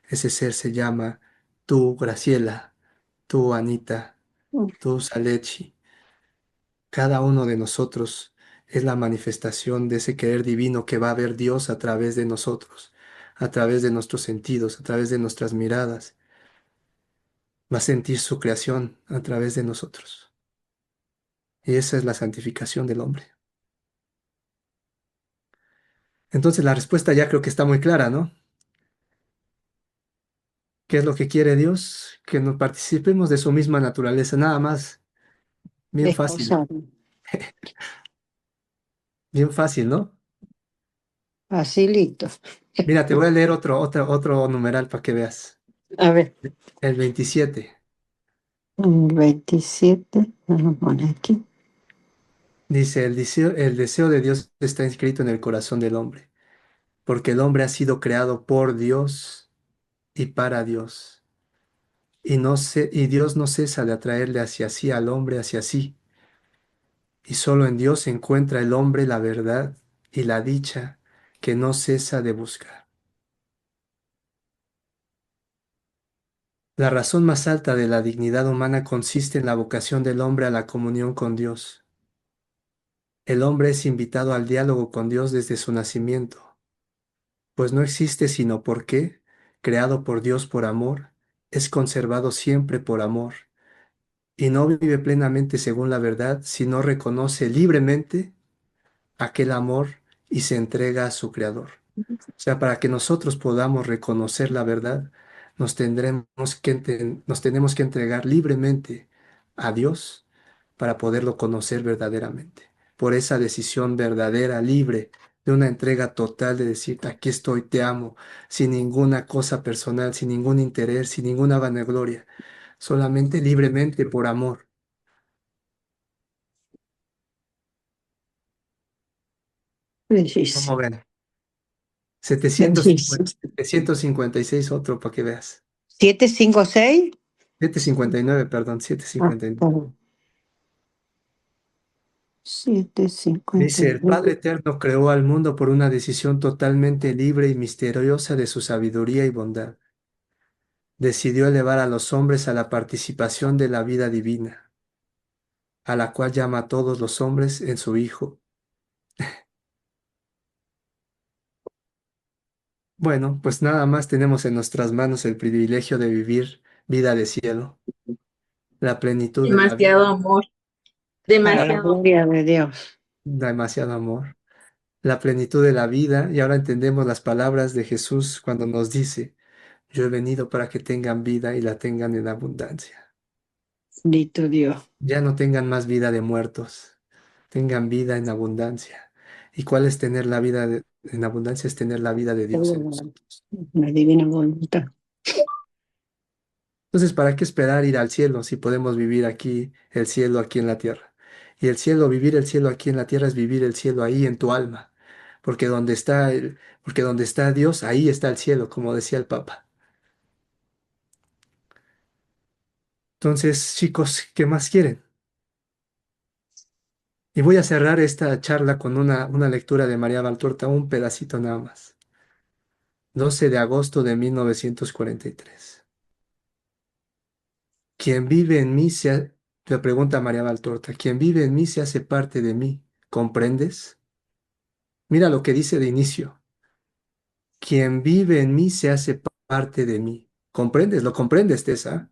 Ese ser se llama tú, Graciela, tú, Anita, tú, Salechi. Cada uno de nosotros es la manifestación de ese querer divino que va a ver Dios a través de nosotros, a través de nuestros sentidos, a través de nuestras miradas. Va a sentir su creación a través de nosotros. Y esa es la santificación del hombre. Entonces la respuesta ya creo que está muy clara, ¿no? ¿Qué es lo que quiere Dios? Que nos participemos de su misma naturaleza, nada más. Bien fácil, Desposado. bien fácil, ¿no? Facilito. Mira, te voy a leer otro numeral para que veas. A ver, El 27 27. Vamos a poner aquí. dice, el deseo de Dios está inscrito en el corazón del hombre, porque el hombre ha sido creado por Dios y para Dios. Y Dios no cesa de atraerle hacia sí al hombre hacia sí. Y solo en Dios encuentra el hombre la verdad y la dicha que no cesa de buscar. La razón más alta de la dignidad humana consiste en la vocación del hombre a la comunión con Dios. El hombre es invitado al diálogo con Dios desde su nacimiento, pues no existe sino porque, creado por Dios por amor, es conservado siempre por amor, y no vive plenamente según la verdad si no reconoce libremente aquel amor y se entrega a su Creador. O sea, para que nosotros podamos reconocer la verdad, nos tenemos que entregar libremente a Dios para poderlo conocer verdaderamente. Por esa decisión verdadera, libre, de una entrega total de decir, aquí estoy, te amo, sin ninguna cosa personal, sin ningún interés, sin ninguna vanagloria, solamente libremente por amor. Preciso. ¿Cómo ven? 750, Preciso. 756 otro para que veas. 756. 759, perdón, Ah, 759. perdón. Dice, el Padre 759. Eterno creó al mundo por una decisión totalmente libre y misteriosa de su sabiduría y bondad. Decidió elevar a los hombres a la participación de la vida divina, a la cual llama a todos los hombres en su Hijo. Bueno, pues nada más tenemos en nuestras manos el privilegio de vivir vida de cielo, la plenitud de la vida, Demasiado amor, Para la demasiado. gloria de Dios. demasiado amor, la plenitud de la vida, y ahora entendemos las palabras de Jesús cuando nos dice, yo he venido para que tengan vida y la tengan en abundancia. Bendito Dios. Ya no tengan más vida de muertos, tengan vida en abundancia. ¿Y cuál es tener la vida en abundancia? Es tener la vida de Dios en nosotros. La divina voluntad. Entonces, ¿para qué esperar ir al cielo si podemos vivir aquí el cielo aquí en la tierra? Y el cielo, vivir el cielo aquí en la tierra es vivir el cielo ahí en tu alma, porque donde está Dios, ahí está el cielo, como decía el Papa. Entonces, chicos, ¿qué más quieren? Y voy a cerrar esta charla con una lectura de María Valtorta, un pedacito nada más. 12 de agosto de 1943. Quien vive en mí le pregunta María Valtorta, quien vive en mí se hace parte de mí, ¿comprendes? Mira lo que dice de inicio. Quien vive en mí se hace parte de mí. ¿Comprendes? ¿Lo comprendes, Tessa?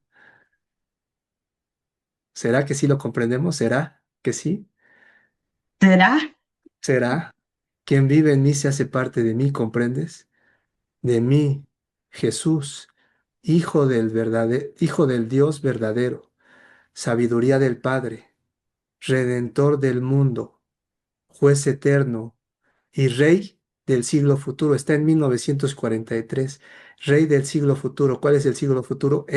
¿Será que sí lo comprendemos? ¿Será que sí? ¿Será? ¿Será? Quien vive en mí se hace parte de mí, ¿comprendes? De mí, Jesús, Hijo del Dios verdadero, sabiduría del Padre, Redentor del mundo, Juez eterno y Rey del siglo futuro. Está en 1943. Rey del siglo futuro. ¿Cuál es el siglo futuro?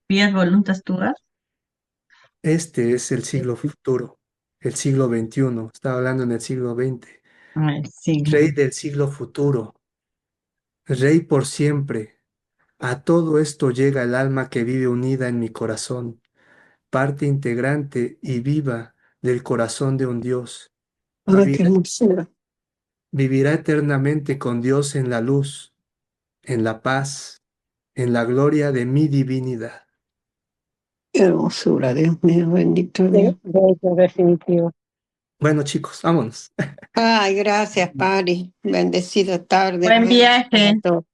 ¿Pies voluntas tuas? Este es el siglo futuro, el siglo XXI. Estaba hablando en el siglo XX. Ay, sí. Rey del siglo futuro, Rey por siempre. A todo esto llega el alma que vive unida en mi corazón, parte integrante y viva del corazón de un Dios. Ay, qué Vivirá, hermosura. vivirá eternamente con Dios en la luz, en la paz, en la gloria de mi divinidad. Qué hermosura, Dios mío, bendito Dios. Bello, definitivo. Bueno, chicos, vámonos. Ay, gracias, Pari. Bendecida tarde. Buen Buenas para viaje. todos.